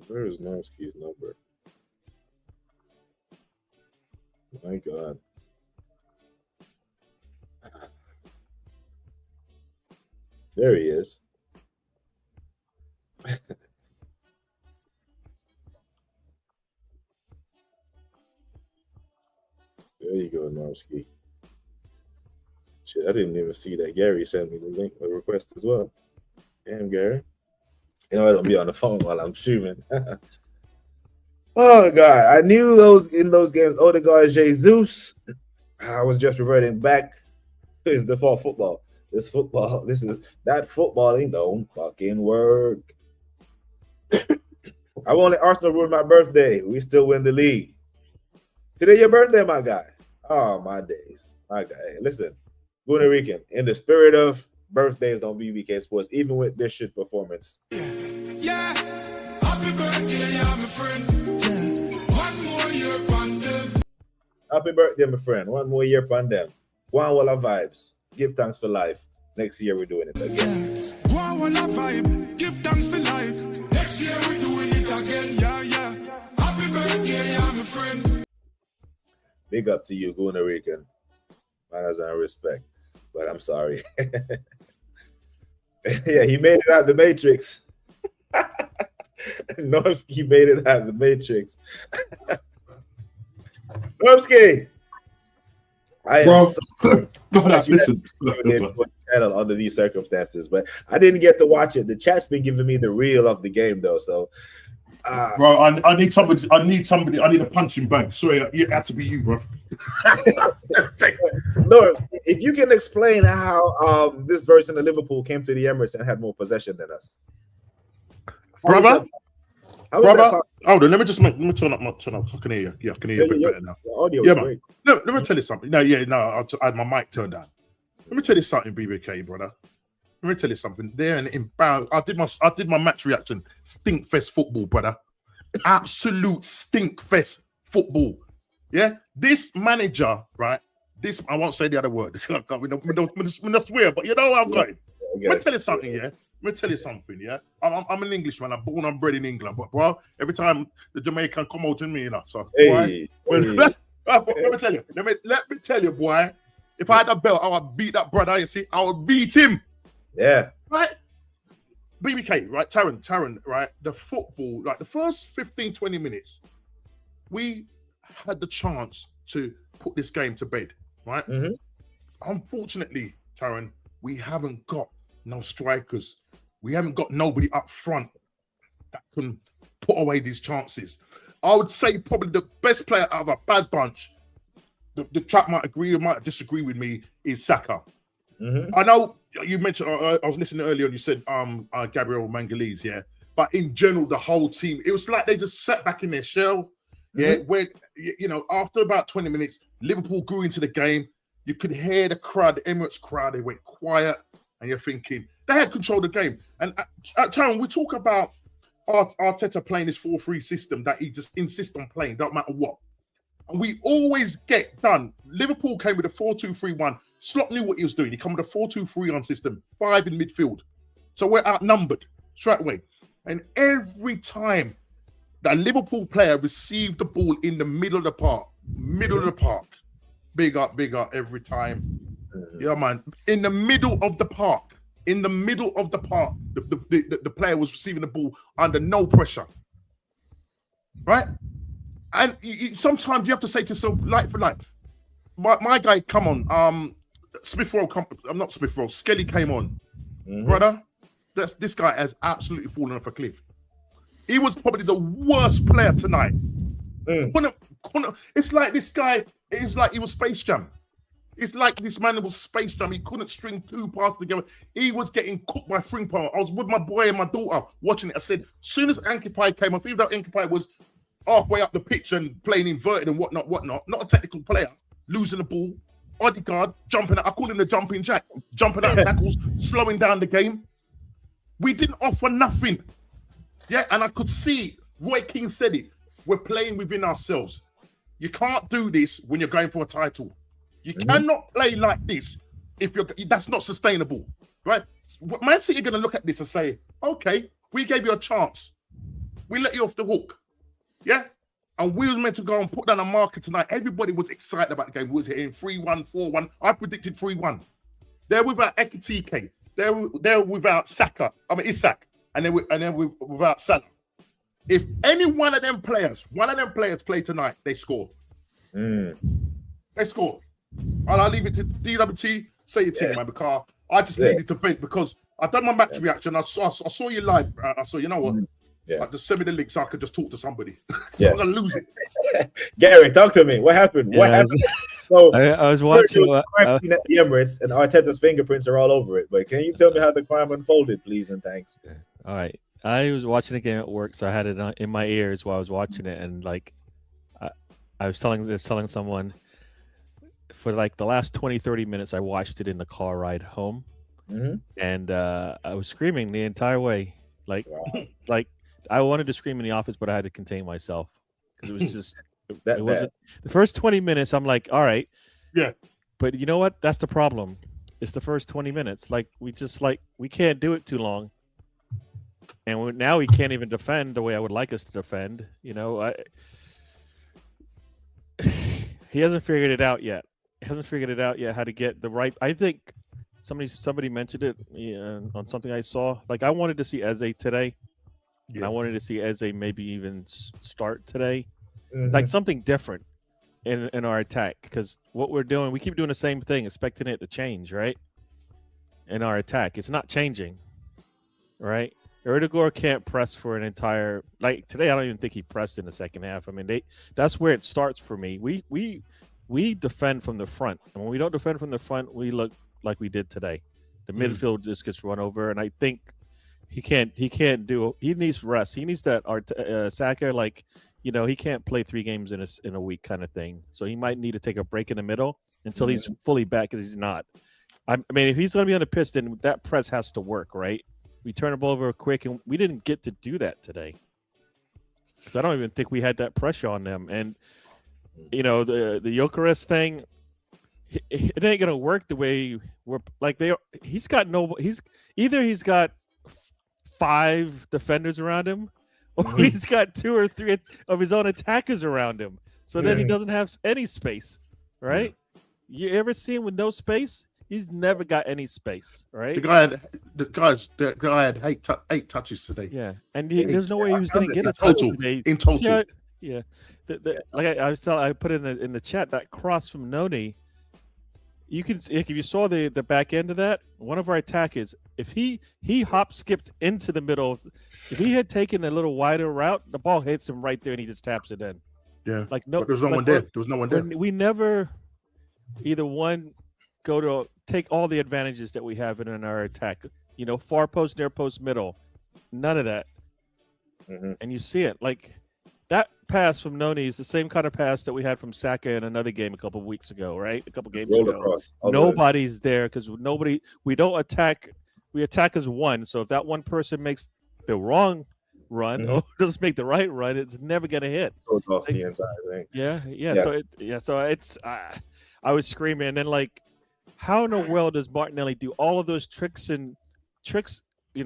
Where is Normski's number? My God. There he is. There you go, Narski. Shit, I didn't even see that. Gary sent me the link, the request as well. Damn, Gary. You know, I don't be on the phone while I'm streaming. Oh God, I knew those in those games. Odegaard, Jesus. I was just reverting back to his default football. This football, this is that footballing don't fucking work. I wanted Arsenal ruin my birthday. We still win the league. Today your birthday, my guy. Oh my days, my guy. Listen, Puerto Rican, in the spirit of birthdays on BBK Sports, even with this shit performance. Yeah, happy birthday, yeah, my friend. Yeah. One more year upon them. Happy birthday, my friend. One more year upon them. One wall of vibes. Give thanks for life. Next year we're doing it again. One wall of vibe. Give thanks for life. Next year we're doing it again. Yeah, yeah. Happy birthday, yeah, my friend. Big up to you, Puerto Rican. Manners and respect. But I'm sorry. Yeah, he made it out of the Matrix. Normski made it out of the Matrix. Normski! I am listen. under these circumstances, but I didn't get to watch it. The chat's been giving me the reel of the game, though. So, bro, I need somebody. I need a punching bag. Sorry, it had to be you, bro. No, if you can explain how this version of Liverpool came to the Emirates and had more possession than us, brother. Hold on, let me turn up. I can hear you. Yeah, I can hear you a bit better now. Audio yeah, is man. great. Let me tell you something. No, I had my mic turned down. Let me tell you something, BBK, brother. Let me tell you something. They're an embarrassment. I did my match reaction. Stinkfest football, brother. Absolute stinkfest football. Yeah, this manager, right? This I won't say the other word. We don't swear, but you know what I'm going. Let me tell you something, yeah. Let me tell you something, yeah. I'm an Englishman. I'm born and bred in England, but bro, every time the Jamaican come out in me, you know. So, boy, let me tell you. Let me tell you, boy. If I had a belt, I would beat that brother. You see, I would beat him. Yeah. Right. BBK, right? Taron, right? The football, like the first 15, 20 minutes, we had the chance to put this game to bed, right? Mm-hmm. Unfortunately, Taron, we haven't got no strikers. We haven't got nobody up front that can put away these chances. I would say probably the best player out of a bad bunch, the chap might agree or might disagree with me, is Saka. Mm-hmm. I know you mentioned, I was listening earlier and you said Gabriel Mangalese, yeah. But in general, the whole team, it was like they just sat back in their shell. Yeah, where, you know, after about 20 minutes, Liverpool grew into the game. You could hear the crowd, the Emirates crowd, they went quiet. And you're thinking, they had control of the game. And at Taron, we talk about Arteta playing this 4-3 system that he just insists on playing, don't matter what. And we always get done. Liverpool came with a 4-2-3-1. Slot knew what he was doing. He came with a 4-2-3-1 system, 5 in midfield. So we're outnumbered straight away. And every time that Liverpool player received the ball in the middle of the park, big up every time. Yeah, man. In the middle of the park, the player was receiving the ball under no pressure. Right? And sometimes you have to say to yourself, like for like, my guy, come on. Smith Rowe, not Smith Rowe, Skelly came on. Brother, this guy has absolutely fallen off a cliff. He was probably the worst player tonight. It's like this guy, it's like he was Space Jam. It's like this man was Space Jam. He couldn't string 2 passes together. He was getting cooked by Frimpong. I was with my boy and my daughter watching it. I said, as soon as Ankipai came off, even though Ankipai was halfway up the pitch and playing inverted and whatnot, not a technical player, losing the ball, Odegaard jumping out. I call him the jumping jack, jumping out of tackles, slowing down the game. We didn't offer nothing. Yeah, and I could see, Roy King said it, we're playing within ourselves. You can't do this when you're going for a title. You cannot play like this if that's not sustainable, right? Man City are going to look at this and say, okay, we gave you a chance. We let you off the hook. Yeah? And we was meant to go and put down a marker tonight. Everybody was excited about the game. We was hitting 3-1, 4-1. I predicted 3-1. They're without Ekitike. They're without Saka. Isak. And then without Salah. If any one of them players play tonight, they score. They score. And I'll leave it to DWT. Say your thing, man, because I just needed to vent because I've done my match reaction. I saw you live. I saw, you know what? Just send me the link so I could just talk to somebody. I'm gonna lose it. Gary, talk to me. What happened? What happened? So I was watching at the Emirates, and Arteta's fingerprints are all over it. But can you tell me how the crime unfolded, please, and thanks? All right. I was watching the game at work, so I had it in my ears while I was watching it, and like, I was telling someone for like the last 20-30 minutes, I watched it in the car ride home, and I was screaming the entire way, like I wanted to scream in the office, but I had to contain myself because it was just it wasn't the first 20 minutes. I'm like, all right, but you know what? That's the problem. It's the first 20 minutes. Like we can't do it too long. And now we can't even defend the way I would like us to defend. You know, he hasn't figured it out yet. How to get the right. I think somebody mentioned it on something I saw. Like I wanted to see Eze today. And I wanted to see Eze maybe even start today. Like something different in our attack. Because what we're doing, we keep doing the same thing, expecting it to change, right? In our attack. It's not changing, right? Erdogan can't press for an entire like today. I don't even think he pressed in the second half. I mean, that's where it starts for me. We defend from the front, and when we don't defend from the front, we look like we did today. The midfield just gets run over, and I think he can't do. He needs rest. He needs that Saka, like he can't play 3 games in a week kind of thing. So he might need to take a break in the middle until he's fully back, because he's not. I mean, if he's going to be on the pitch, then that press has to work, right? We turn the ball over quick, and we didn't get to do that today. Because I don't even think we had that pressure on them. And, the Gyökeres thing, it ain't going to work the way we're like he's got 5 defenders around him, or he's got 2 or 3 of his own attackers around him. So then he doesn't have any space, right? You ever see him with no space? He's never got any space, right? The guy had 8 touches today. Yeah, and there's no way he was going to get a touch today. In total, yeah. I put in the chat that cross from Noni. You can, if you saw the back end of that, one of our attackers, if he hop skipped into the middle, if he had taken a little wider route, the ball hits him right there and he just taps it in. Yeah, but there's no one there. There was no one there. We never either one go to take all the advantages that we have in our attack. Far post, near post, middle. None of that. And you see it. Like that pass from Noni is the same kind of pass that we had from Saka in another game a couple of weeks ago, right? A couple games ago. Across. Nobody's there because we don't attack. We attack as one. So if that one person makes the wrong run or doesn't make the right run, it's never going to hit. Goes off the entire thing. Yeah. So it's I was screaming, and then like, how in the world does Martinelli do all of those flips and tricks on the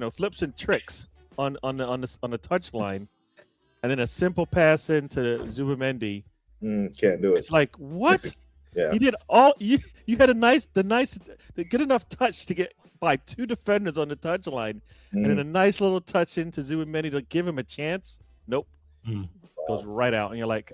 touchline, and then a simple pass into Zubimendi? Can't do it. It's like, what? Yeah. You did all you had the good enough touch to get by 2 defenders on the touchline, and then a nice little touch into Zubimendi to give him a chance. Nope. Goes right out, and you're like,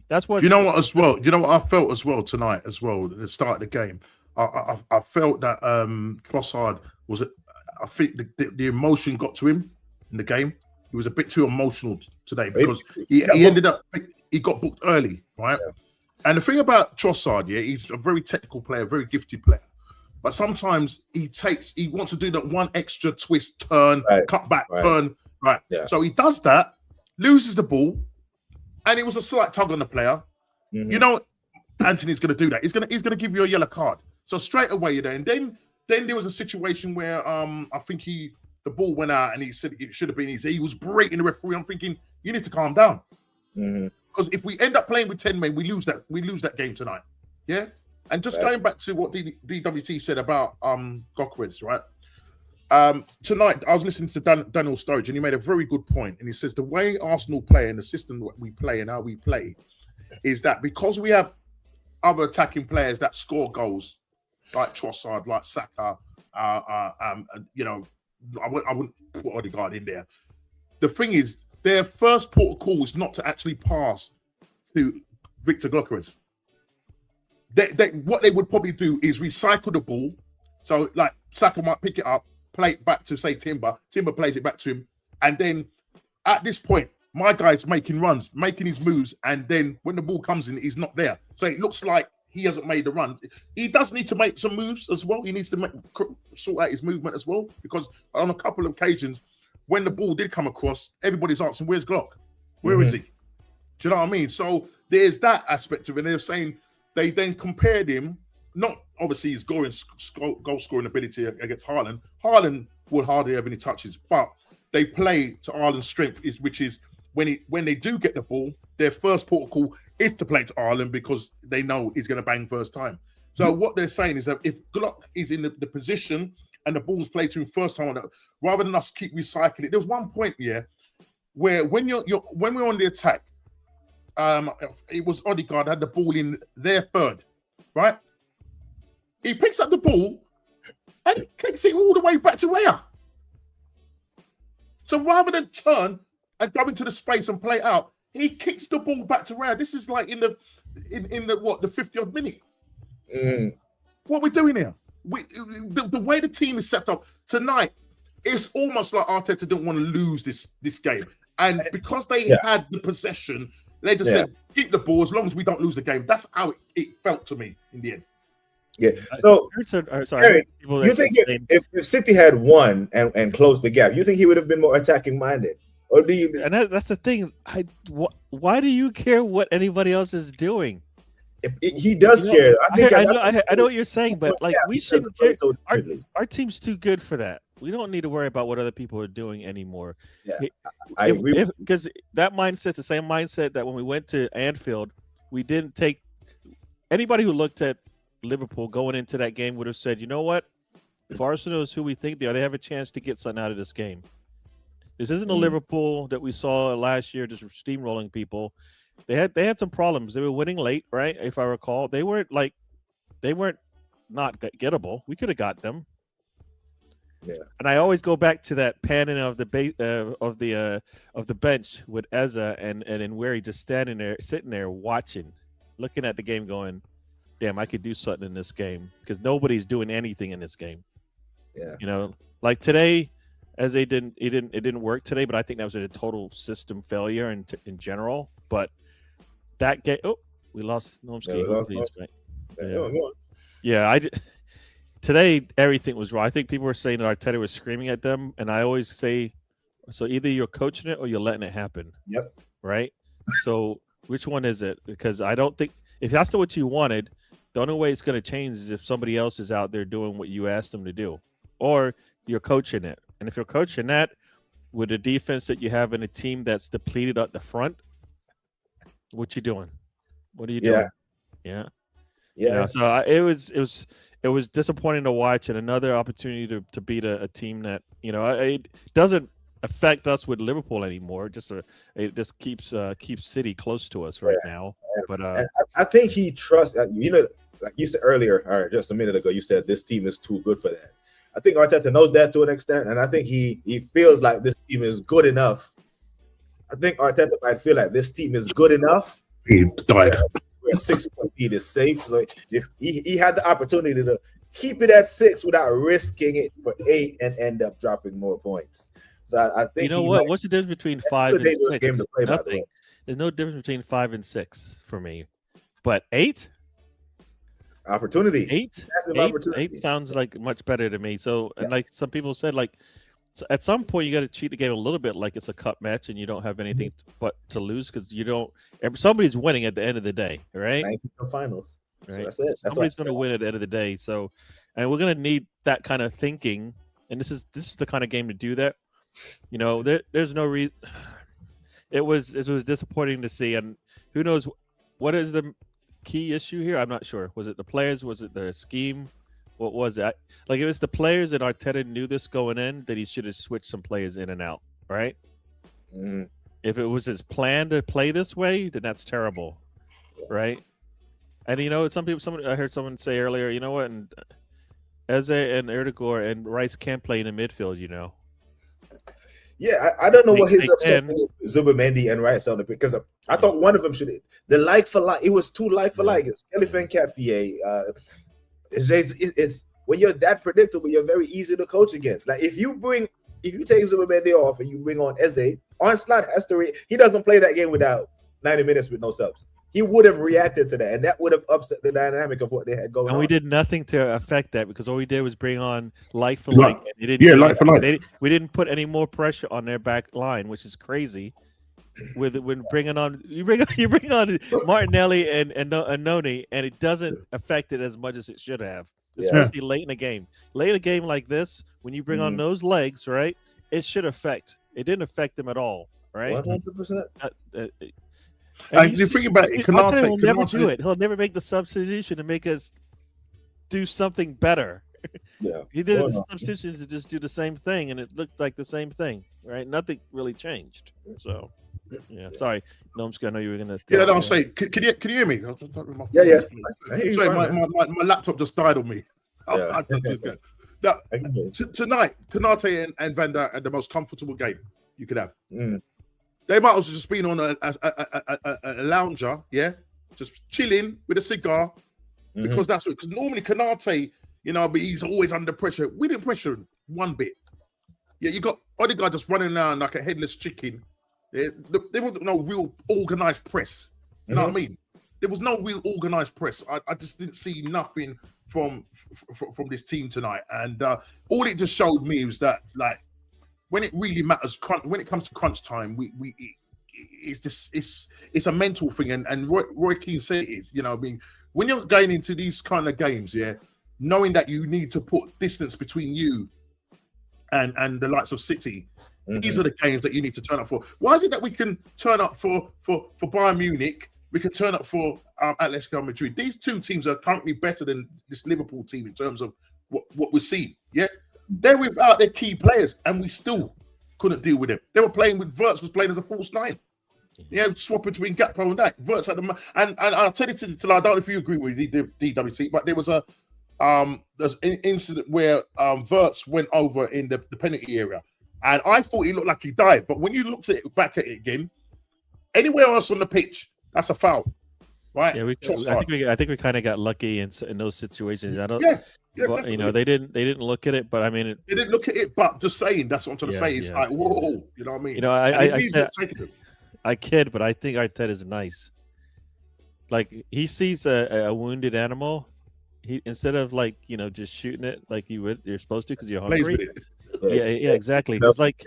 that's what. You know what? As well, you know what I felt as well tonight as well at the start of the game. I felt that Trossard was. I think the emotion got to him in the game. He was a bit too emotional today because he got booked early, right? Yeah. And the thing about Trossard, he's a very technical player, very gifted player. But sometimes he wants to do that one extra twist, turn, cut back, turn, right? Yeah. So he does that, loses the ball, and it was a slight tug on the player. You know, Anthony's going to do that. He's going to give you a yellow card. So straight away you're there. And then there was a situation where I think the ball went out and he said it should have been easy. He was berating the referee. I'm thinking, you need to calm down. Because if we end up playing with 10 men, we lose that game tonight. Yeah? And just going back to what DWT said about Gyökeres, right? Tonight, I was listening to Daniel Sturridge, and he made a very good point. And he says the way Arsenal play and the system that we play and how we play is that because we have other attacking players that score goals, like Trossard, like Saka, you know, I wouldn't put Odegaard in there. The thing is, their first port of call is not to actually pass to Victor Gyökeres. What they would probably do is recycle the ball. So, like, Saka might pick it up, play it back to, say, Timber. Timber plays it back to him. And then, at this point, my guy's making runs, making his moves. And then, when the ball comes in, he's not there. So, it looks like he hasn't made the run. He does need to make some moves as well. He needs to sort out his movement as well. Because on a couple of occasions, when the ball did come across, everybody's asking, where's Glock? Where is he? Do you know what I mean? So, there's that aspect of it. And they're saying... They then compared him, not obviously his goal scoring ability against Haaland. Haaland will hardly have any touches, but they play to Haaland's strength, which is when they do get the ball, their first port of call is to play to Haaland because they know he's going to bang first time. So what they're saying is that if Glock is in the position and the ball's played to him first time, rather than us keep recycling it, there was one point, where when we're on the attack, it was Odegaard had the ball in their third, right? He picks up the ball and kicks it all the way back to Raya. So rather than turn and go into the space and play out, he kicks the ball back to Raya. This is like in the 50th minute. What are we doing here? The way the team is set up tonight, it's almost like Arteta didn't want to lose this game, and because they had the possession. They just said, keep the ball as long as we don't lose the game. That's how it felt to me in the end. Yeah. So, sorry, you think if City had won and closed the gap, you think he would have been more attacking minded? Or do you? And that's the thing. Why do you care what anybody else is doing? He does care. I know what you're saying, but like we should. So our team's too good for that. We don't need to worry about what other people are doing anymore. Yeah, I agree. Because that mindset's the same mindset that when we went to Anfield, we didn't take anybody who looked at Liverpool going into that game would have said, you know what? If Arsenal is who we think they are, they have a chance to get something out of this game. This isn't a Liverpool that we saw last year just steamrolling people. They had some problems. They were winning late, right? If I recall, they weren't not gettable. We could have got them. Yeah, and I always go back to that panning of the bench with Eze and where he just standing there, sitting there, watching, looking at the game, going, "Damn, I could do something in this game," because nobody's doing anything in this game. Yeah, you know, like today, Eze it didn't work today, but I think that was a total system failure in general. But that game, we lost. No, I'm scared. Yeah, Today, everything was wrong. I think people were saying that Arteta was screaming at them, and I always say, so either you're coaching it or you're letting it happen. Yep. Right? So which one is it? Because I don't think – if that's what you wanted, the only way it's going to change is if somebody else is out there doing what you asked them to do, or you're coaching it. And if you're coaching that with the defense that you have in a team that's depleted at the front, what you doing? What are you doing? Yeah. You know, so it was disappointing to watch, and another opportunity to beat a team that, you know, it doesn't affect us with Liverpool anymore. It just keeps City close to us right now. But I think he trusts. You know, like you said earlier, or just a minute ago, you said this team is too good for that. I think Arteta knows that to an extent, and I think he feels like this team is good enough. I think Arteta might feel like this team is good enough. He died. Where 6-point lead is safe. So if he had the opportunity to keep it at 6 without risking it for 8 and end up dropping more points. So I think what's the difference between 5 and 6? Game to play, by the way. There's no difference between 5 and 6 for me. But 8? Opportunity. 8 sounds like much better to me. So, and like some people said, like at some point you got to cheat the game a little bit, like it's a cup match and you don't have anything but to lose because you don't. Somebody's winning at the end of the day, right? 19 finals. Right. So that's it. Somebody's going to win at the end of the day. So, and we're going to need that kind of thinking. And this is the kind of game to do that. You know, there's no reason. It was disappointing to see, and who knows what is the key issue here? I'm not sure. Was it the players? Was it the scheme? what was it? Like, if it's the players and Arteta knew this going in, that he should have switched some players in and out, right? Mhm. If it was his plan to play this way, then that's terrible, right? And I heard someone say earlier, you know what, and Eze and Erdegaard and Rice can't play in the midfield, Yeah, I don't know what his They upset can. is with Zubimendi and Rice on the because I thought one of them should the like for like. It was too like for like. It's Elephant Capier. It's when you're that predictable, you're very easy to coach against. Like if you take Zubimendi off and you bring on Eze, Onslaught has to. He doesn't play that game without 90 minutes with no subs. He would have reacted to that, and that would have upset the dynamic of what they had going on. And we did nothing to affect that because all we did was bring on like for Like- like. And they didn't do like for that. like. We didn't put any more pressure on their back line, which is crazy. When bringing on you bring on Martinelli and Noni, and it doesn't affect it as much as it should have, especially late in the game. Late in a game like this, when you bring on those legs, right, it should affect. It didn't affect them at all, right? 100%. And you think about it, Arteta will never Canate, do it. He'll never make the substitution to make us do something better. Yeah, He did Well, the substitutions to just do the same thing, and it looked like the same thing, right? Nothing really changed. So, yeah. Sorry, Nomsky, I know you were gonna. Yeah, no, I'm saying, can you hear me? Yeah. I hear you Sorry, fine, my laptop just died on me. Yeah. Now, I can hear you. tonight, Canate and Van Dijk had the most comfortable game you could have. Mm. They might also just been on a lounger, yeah, just chilling with a cigar, because that's what. Because normally Canate, but he's always under pressure. We didn't pressure him one bit. Yeah, you got Odegaard just running around like a headless chicken. There wasn't no real organized press. You know what I mean? There was no real organized press. I just didn't see nothing from this team tonight, and all it just showed me was that like. When it really matters, when it comes to crunch time, it's a mental thing, and Roy Keane said it is. When you're going into these kind of games, knowing that you need to put distance between you and the likes of City, these are the games that you need to turn up for. Why is it that we can turn up for Bayern Munich? We can turn up for Atletico Madrid. These two teams are currently better than this Liverpool team in terms of what we're seeing. Yeah. They're without their key players, and we still couldn't deal with them. They were playing with Wirtz was playing as a false nine. Yeah, swap between Gakpo and that. Wirtz had and I'll tell you till I don't know if you agree with DWC, but there was there's an incident where Wirtz went over in the penalty area, and I thought he looked like he died. But when you looked back at it again, anywhere else on the pitch, that's a foul, right? Yeah, I think we kind of got lucky in those situations. I don't. Yeah, well, they didn't look at it, but I mean, they didn't look at it. But just saying, that's what I'm trying to say. It's like, whoa, you know what I mean? I kid, but I think Arteta is nice. Like he sees a wounded animal, he instead of just shooting it like you're supposed to because you're hungry. Yeah, exactly. It's like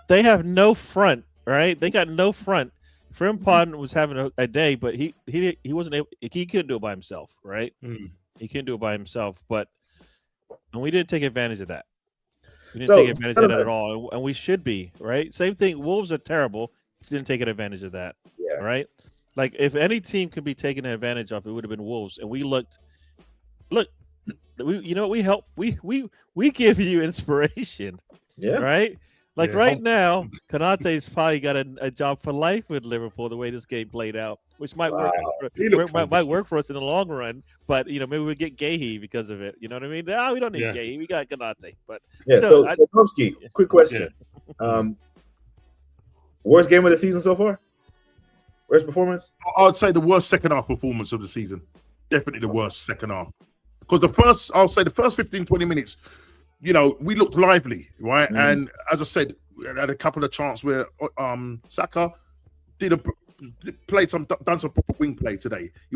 they have no front, right? They got no front. Frimpong was having a day, but he wasn't able. He couldn't do it by himself, right? He couldn't do it by himself, and we didn't take advantage of that. We didn't take advantage of that at all, and we should be, right? Same thing. Wolves are terrible. Didn't take advantage of that, right? Like if any team could be taken advantage of, it would have been Wolves. And we look. We help. We give you inspiration, right? Like right now, Konate's probably got a job for life with Liverpool. The way this game played out, which might work for us in the long run. But maybe we'll get Gahey because of it. You know what I mean? No, we don't need Gahey. We got Konate. But so Tomsky, quick question. Worst game of the season so far? Worst performance? I'd say the worst second half performance of the season. Definitely the worst second half. Because the first 15, 20 minutes, we looked lively, right? And as I said, we had a couple of chances where Saka done some proper wing play today. He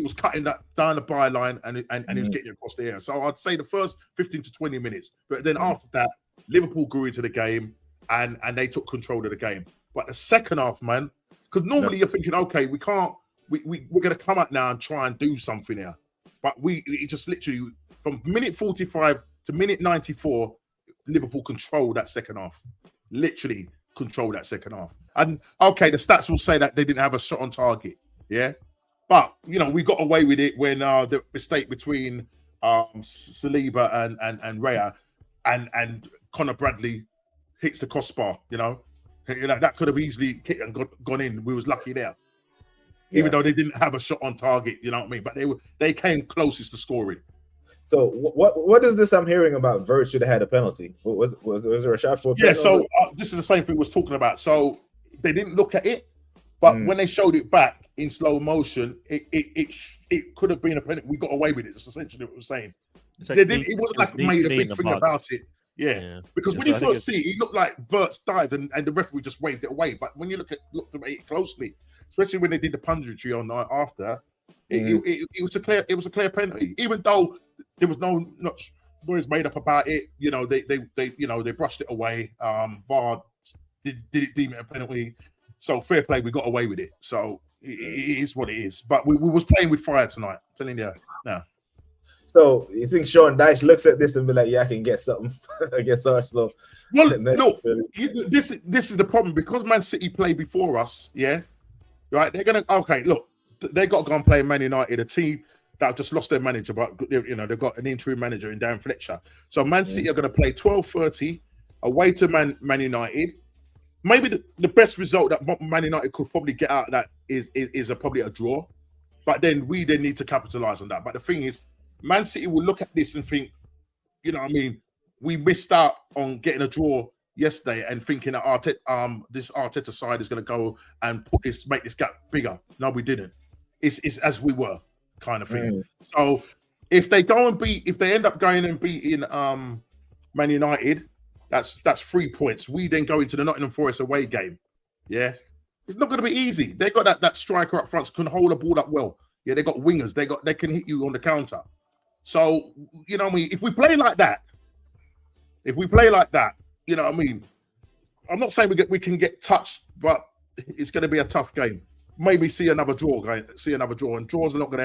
was cutting that down the byline and he was getting across the air. So I'd say the first 15 to 20 minutes. But then after that, Liverpool grew into the game and they took control of the game. But the second half, man, because normally you're thinking, okay, we're going to come out now and try and do something here. But it just literally, from minute 45 to minute 94, Liverpool controlled that second half. Literally controlled that second half. And okay, the stats will say that they didn't have a shot on target. Yeah. But we got away with it when the mistake between Saliba and Raya, and Connor Bradley hits the crossbar. That could have easily hit and gone in. We was lucky there, even though they didn't have a shot on target. You know what I mean? But they came closest to scoring. So what is this I'm hearing about? Vert should have had a penalty. Was there a shot for a penalty? Yeah, so this is the same thing we was talking about. So they didn't look at it, but when they showed it back in slow motion, it could have been a penalty. We got away with it. That's essentially what we're saying. Like It wasn't like made a big thing about it. Yeah. Because when you so first see it, it looked like Vert's dived and the referee just waved it away. But when you looked at it closely, especially when they did the punditry on after, it was a clear penalty. Even though there was no noise made up about it, they brushed it away. VAR did deem it a penalty. So fair play, we got away with it. So it is what it is. But we was playing with fire tonight. I'm telling you now. So you think Sean Dyche looks at this and be like, "Yeah, I can get something against Arsenal"? Well, look, this is the problem because Man City played before us. Yeah, right. They're gonna look. They got to go and play Man United, a team that just lost their manager, but they've got an interim manager in Dan Fletcher. So Man City are going to play 12:30 away to Man United. Maybe the best result that Man United could probably get out of that is probably a draw, but then we need to capitalize on that. But the thing is, Man City will look at this and think, we missed out on getting a draw yesterday and thinking that this Arteta side is going to go and make this gap bigger. No, we didn't. It's as we were kind of thing. So if they end up going and beating Man United, that's 3 points. We then go into the Nottingham Forest away game. Yeah, it's not going to be easy. They got that striker up front can hold the ball up well. Yeah, they got wingers. They can hit you on the counter. So if we play like that, I'm not saying we can get touched, but it's going to be a tough game. Maybe see another draw, and draws are not going to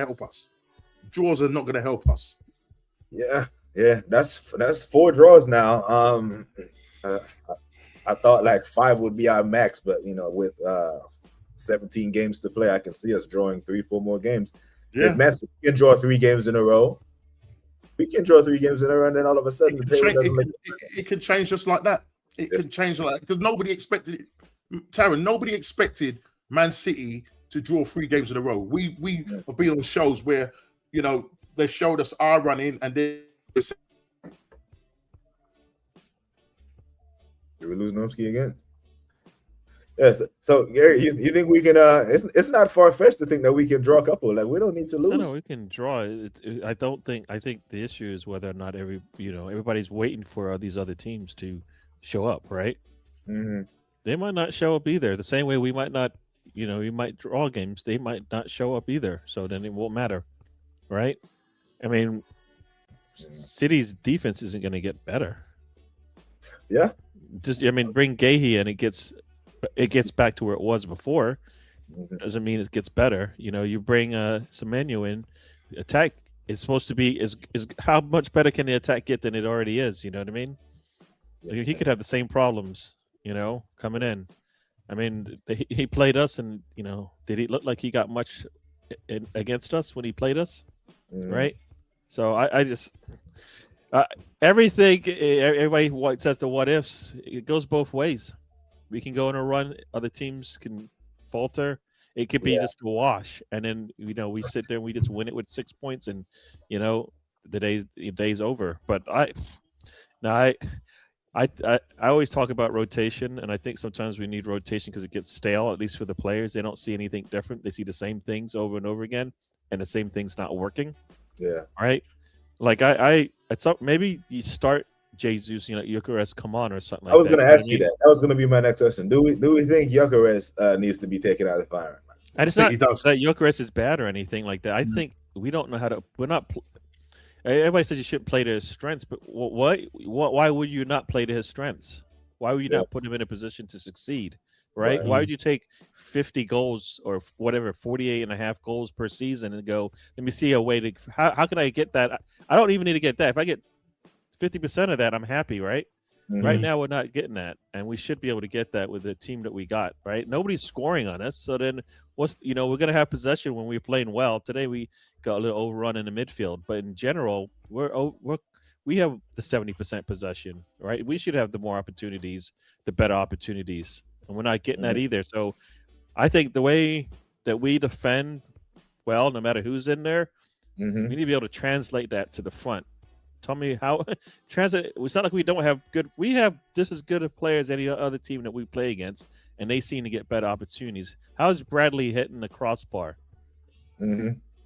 help us. Yeah, that's 4 draws now. I thought like 5 would be our max, but with 17 games to play, I can see us drawing 3-4 more games. Yeah, if Man City can draw 3 games in a row, we can draw 3 games in a row, and then all of a sudden the table doesn't make it can change just like that. It can change like that because nobody expected it. Taryn, nobody expected Man City to draw 3 games in a row. We have been on shows where they showed us our running and then did we lose Nomsky again? Yes. So Gary, you think we can? It's not far fetched to think that we can draw a couple. Like we don't need to lose. No, we can draw. I think the issue is whether or not everybody's waiting for these other teams to show up, right? Mm-hmm. They might not show up either. The same way we might not. We might draw games. They might not show up either. So then it won't matter, right? I mean, City's defense isn't going to get better. Yeah. Bring Gahey and it gets back to where it was before. Doesn't mean it gets better. You bring Semenyo in, attack is supposed to be is how much better can the attack get than it already is? You know what I mean? He could have the same problems, coming in. I mean, he played us, and did he look like he got much against us when he played us? Right. So I just everything. Everybody says the what ifs. It goes both ways. We can go on a run. Other teams can falter. It could be just a wash, and then we sit there and we just win it with 6 points, and the day's over. But I always talk about rotation, and I think sometimes we need rotation because it gets stale, at least for the players. They don't see anything different. They see the same things over and over again, and the same thing's not working. Yeah. Right? Like maybe you start Jesus, Gyökeres come on or something like that. I was going to ask you that. That was going to be my next question. Do we think Gyökeres needs to be taken out of the firing? I just not that Gyökeres is bad or anything like that. I think we don't know how to. We're not. Everybody says you shouldn't play to his strengths, but why would you not play to his strengths? Why would you not put him in a position to succeed? Right? Why would you take 50 goals or whatever, 48 and a half goals per season and go, let me see a way to, how can I get that? I don't even need to get that. If I get 50% of that, I'm happy, right? Right now, we're not getting that, and we should be able to get that with the team that we got. Right? Nobody's scoring on us, so then we're going to have possession when we're playing well. Today we got a little overrun in the midfield, but in general, we have the 70% possession. Right? We should have the more opportunities, the better opportunities, and we're not getting that either. So, I think the way that we defend well, no matter who's in there, we need to be able to translate that to the front. Tell me how translate. It's not like we don't have good. We have just as good of players as any other team that we play against, and they seem to get better opportunities. How is Bradley hitting the crossbar?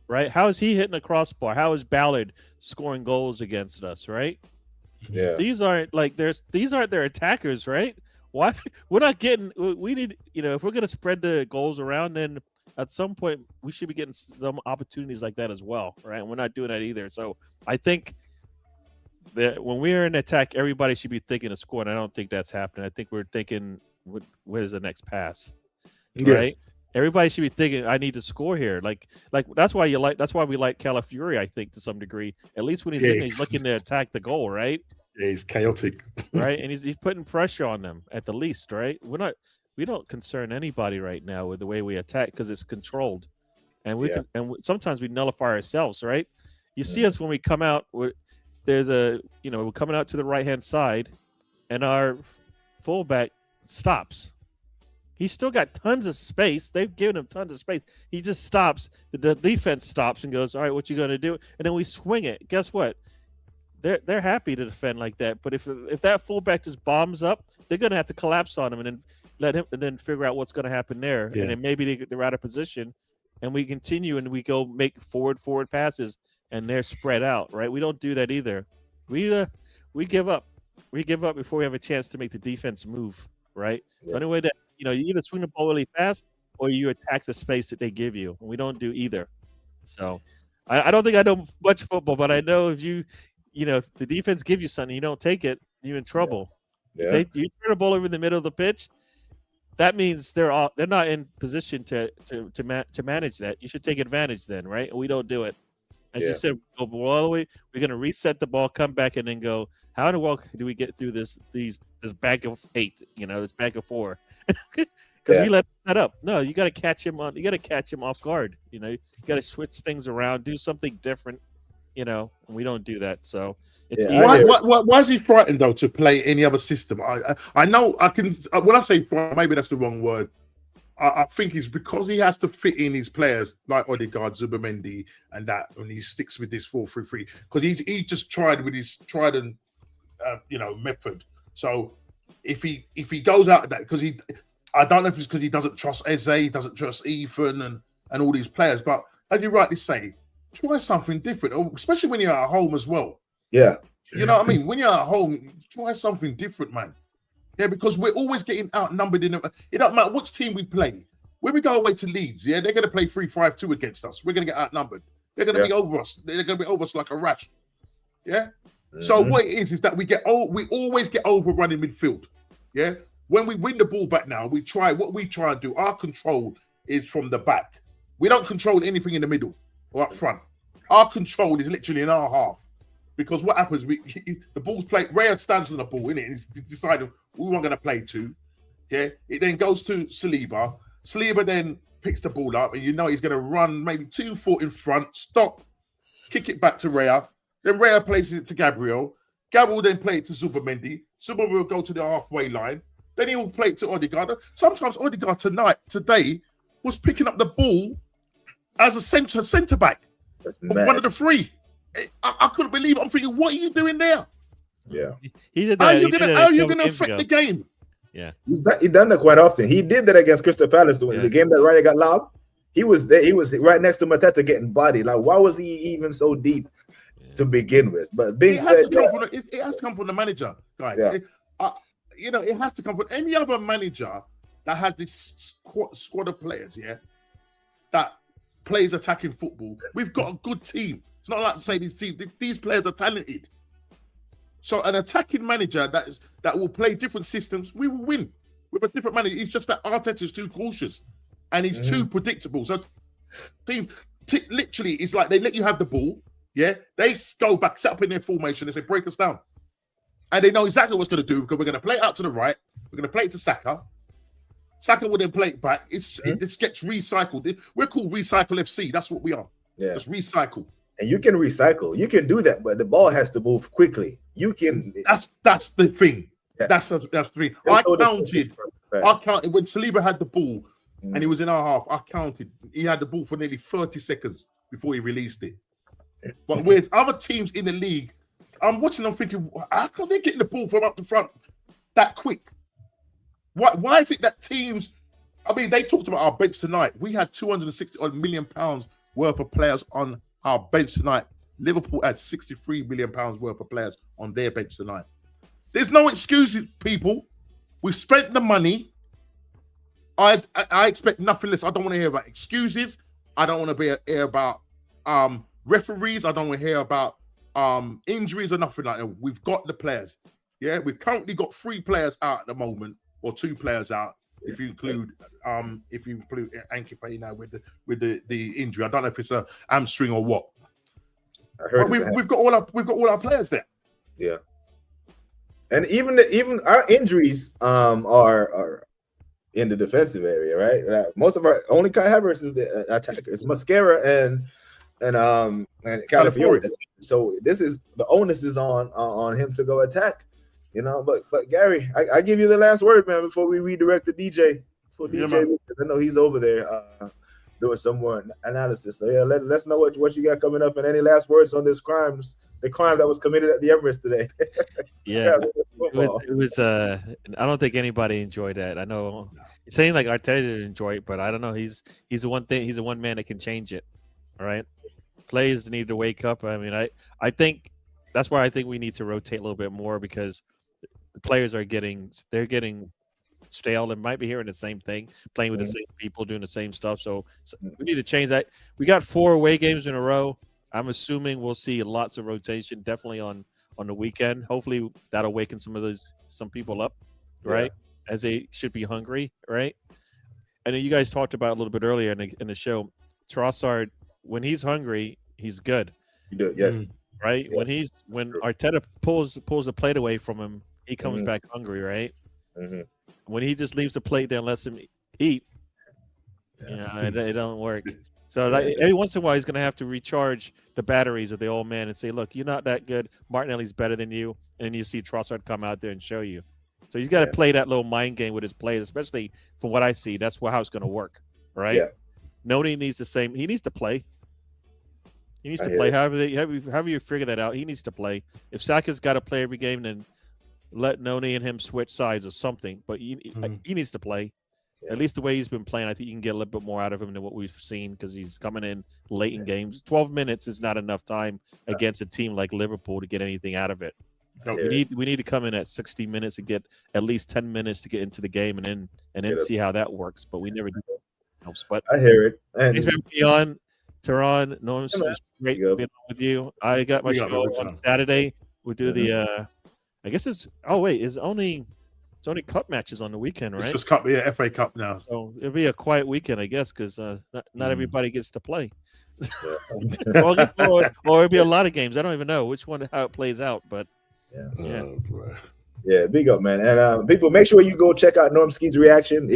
Right? How is he hitting the crossbar? How is Ballard scoring goals against us? Right? Yeah. These aren't their attackers, right? Why we're not getting? We need if we're gonna spread the goals around, then at some point we should be getting some opportunities like that as well, right? And we're not doing that either. So I think that when we're in attack, everybody should be thinking of scoring. I don't think that's happening. I think we're thinking, where's the next pass? Right? Everybody should be thinking, I need to score here. Like that's why we like Calafiori, I think, to some degree. At least when he's in there, he's looking to attack the goal, right? Yeah, he's chaotic. Right? And he's putting pressure on them at the least, right? We don't concern anybody right now with the way we attack because it's controlled. And sometimes we nullify ourselves, right? You see us when we come out, we're coming out to the right-hand side, and our fullback stops. He's still got tons of space. They've given him tons of space. He just stops. The defense stops and goes, all right, what you going to do? And then we swing it. Guess what? They're happy to defend like that. But if that fullback just bombs up, they're going to have to collapse on him and then let him and then figure out what's going to happen there. Yeah. And then maybe they're out of position, and we continue and we go make forward passes. And they're spread out, right? We don't do that either. We give up. We give up before we have a chance to make the defense move, right? Yeah. The only way that you either swing the ball really fast or you attack the space that they give you. And we don't do either. So I don't think I know much football, but I know if if the defense gives you something, you don't take it, you're in trouble. Yeah. You turn the ball over in the middle of the pitch, that means they're not in position to manage that. You should take advantage then, right? And we don't do it. As you said, we'll go all the way. We're going to reset the ball, come back, and then go, how in the world do we get through this bag of 8, this bag of 4? Because we let it set up. No, you got to catch him on. You got to catch him off guard. You got to switch things around, do something different. And we don't do that. So why is he frightened though to play any other system? I know I can. When I say frightened, maybe that's the wrong word. I think it's because he has to fit in his players like Odegaard, Zubimendi, and he sticks with this 4-3-3 because he just tried with his trident, method. So if he goes out of that, because I don't know if it's because he doesn't trust Eze, he doesn't trust Ethan and all these players. But as you rightly say, try something different, especially when you're at home as well. Yeah, you know what I mean. When you're at home, try something different, man. Yeah, because we're always getting outnumbered in it. It don't matter which team we play. When we go away to Leeds, they're going to play 3-5-2 against us. We're going to get outnumbered. They're going to be over us. They're going to be over us like a rash. Yeah. Mm-hmm. So what it is that we always get overrun in midfield. Yeah. When we win the ball back now, what we try and do. Our control is from the back. We don't control anything in the middle or up front. Our control is literally in our half. Because what happens, the ball's played, Raya stands on the ball, innit? And he's deciding who I'm going to play to. Yeah. It then goes to Saliba. Saliba then picks the ball up, and he's going to run maybe 2 foot in front, stop, kick it back to Raya. Then Raya places it to Gabriel. Gabriel will then play it to Zubimendi. Zubimendi will go to the halfway line. Then he will play it to Odegaard. Sometimes Odegaard today, was picking up the ball as a centre back of one of the 3. I couldn't believe it. I'm thinking, what are you doing there? Yeah. He did that. How are you going to affect the game? Yeah. He done that quite often. He did that against Crystal Palace when the game that Raya got lobbed. He was there. He was right next to Mateta getting bodied. Like, why was he even so deep to begin with? But it has to come from the manager, guys. Yeah. It has to come from any other manager that has this squad of players, that plays attacking football. We've got a good team. It's not like to say these players are talented. So an attacking manager that will play different systems, we will win with a different manager. It's just that Arteta is too cautious and he's too predictable. So team literally it's like they let you have the ball, they go back, set up in their formation, they say break us down. and they know exactly what's going to do because we're going to play it out to the right. We're going to play it to Saka. Saka will then play it back. It just gets recycled. We're called Recycle FC. That's what we are. Yeah. Just recycle. And you can recycle. You can do that, but the ball has to move quickly. You can. That's the thing. Yeah. That's the thing. I counted when Saliba had the ball and he was in our half. I counted. He had the ball for nearly 30 seconds before he released it. But whereas other teams in the league, I'm watching them thinking, how come they're getting the ball from up the front that quick? Why is it that teams? I mean, they talked about our bench tonight. We had 260 million pounds worth of players on our bench tonight. Liverpool had 63 million pounds worth of players on their bench tonight. There's no excuses, people. We've spent the money. I expect nothing less. I don't want to hear about excuses. I don't want to hear about referees. I don't want to hear about injuries or nothing like that. We've got the players. Yeah, we've currently got 3 players out at the moment, or 2 players out. If you include Ankipe now with the injury, I don't know if it's a hamstring or what. But we've got all our players there. Yeah, and even our injuries are in the defensive area, right? Most of our only Kai Havertz is the attacker. It's Mascara and Calafiori. So this is the onus is on him to go attack. You know, but Gary, I give you the last word, man, before we redirect the DJ. I know he's over there doing some more analysis. So yeah, let us know what you got coming up and any last words on the crime that was committed at the Emirates today. Yeah, it was. I don't think anybody enjoyed that. I know it's saying like Arteta didn't enjoy it, but I don't know. He's the one thing. He's the one man that can change it. All right, players need to wake up. I mean, I think that's why I think we need to rotate a little bit more because the players are getting stale and might be hearing the same thing, playing with the same people, doing the same stuff. So we need to change that. We got 4 away games in a row. I'm assuming we'll see lots of rotation, definitely on the weekend. Hopefully that'll waken some people up, right? Yeah. As they should be hungry, right? I know you guys talked about a little bit earlier in the show. Trossard, when he's hungry, he's good. You do, yes. Right? Yeah. When Arteta pulls the plate away from him, he comes back hungry, right? Mm-hmm. When he just leaves the plate there and lets him eat, it don't work. So every once in a while, he's going to have to recharge the batteries of the old man and say, look, you're not that good. Martinelli's better than you. And then you see Trossard come out there and show you. So he's got to play that little mind game with his players, especially from what I see. That's how it's going to work, right? Yeah. Noni needs the same. He needs to play. He needs to play. However you figure that out, he needs to play. If Saka's got to play every game, then let Noni and him switch sides or something. But he needs to play. Yeah. At least the way he's been playing, I think you can get a little bit more out of him than what we've seen because he's coming in late in games. 12 minutes is not enough time against a team like Liverpool to get anything out of it. No, we need to come in at 60 minutes and get at least 10 minutes to get into the game and then see how that works. But we never do that. But I hear it. Thanks for being on, Tehran. Norm, it's great being on with you. I got my show on Saturday. We'll do the I guess it's only cup matches on the weekend, right? It's just cup, FA Cup now. So it'll be a quiet weekend, I guess, because not everybody gets to play. or it'll be a lot of games. I don't even know how it plays out, but big up, man. And people, make sure you go check out Norm Ski's reaction.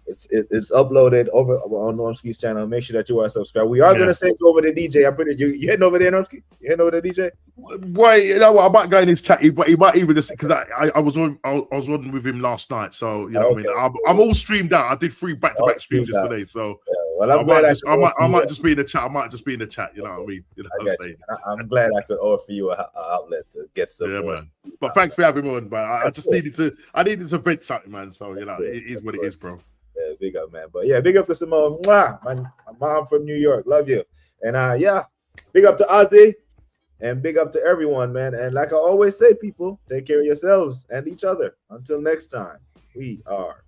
It's uploaded over on Norm Ski's channel. Make sure that you are subscribed. We are going to send you over to DJ. I'm pretty. You heading over there, Norm Ski? You heading over to DJ? Wait, you know what? I might go in his chat, but he might even just because I was on with him last night. So you know what I mean. I'm all streamed out. I did 3 back-to-back streams yesterday. So I might just be in the chat. I might just be in the chat. You know what I mean? You know what I'm saying? I'm glad I could offer you an outlet to get some. Yeah, man. But thanks for having me on, man. I just needed to vent something, man. So you know, it is what it is, bro. Yeah, big up, man. But yeah, big up to Simone. My mom from New York. Love you. And big up to Ozzy. And big up to everyone, man. And like I always say, people, take care of yourselves and each other. Until next time, we are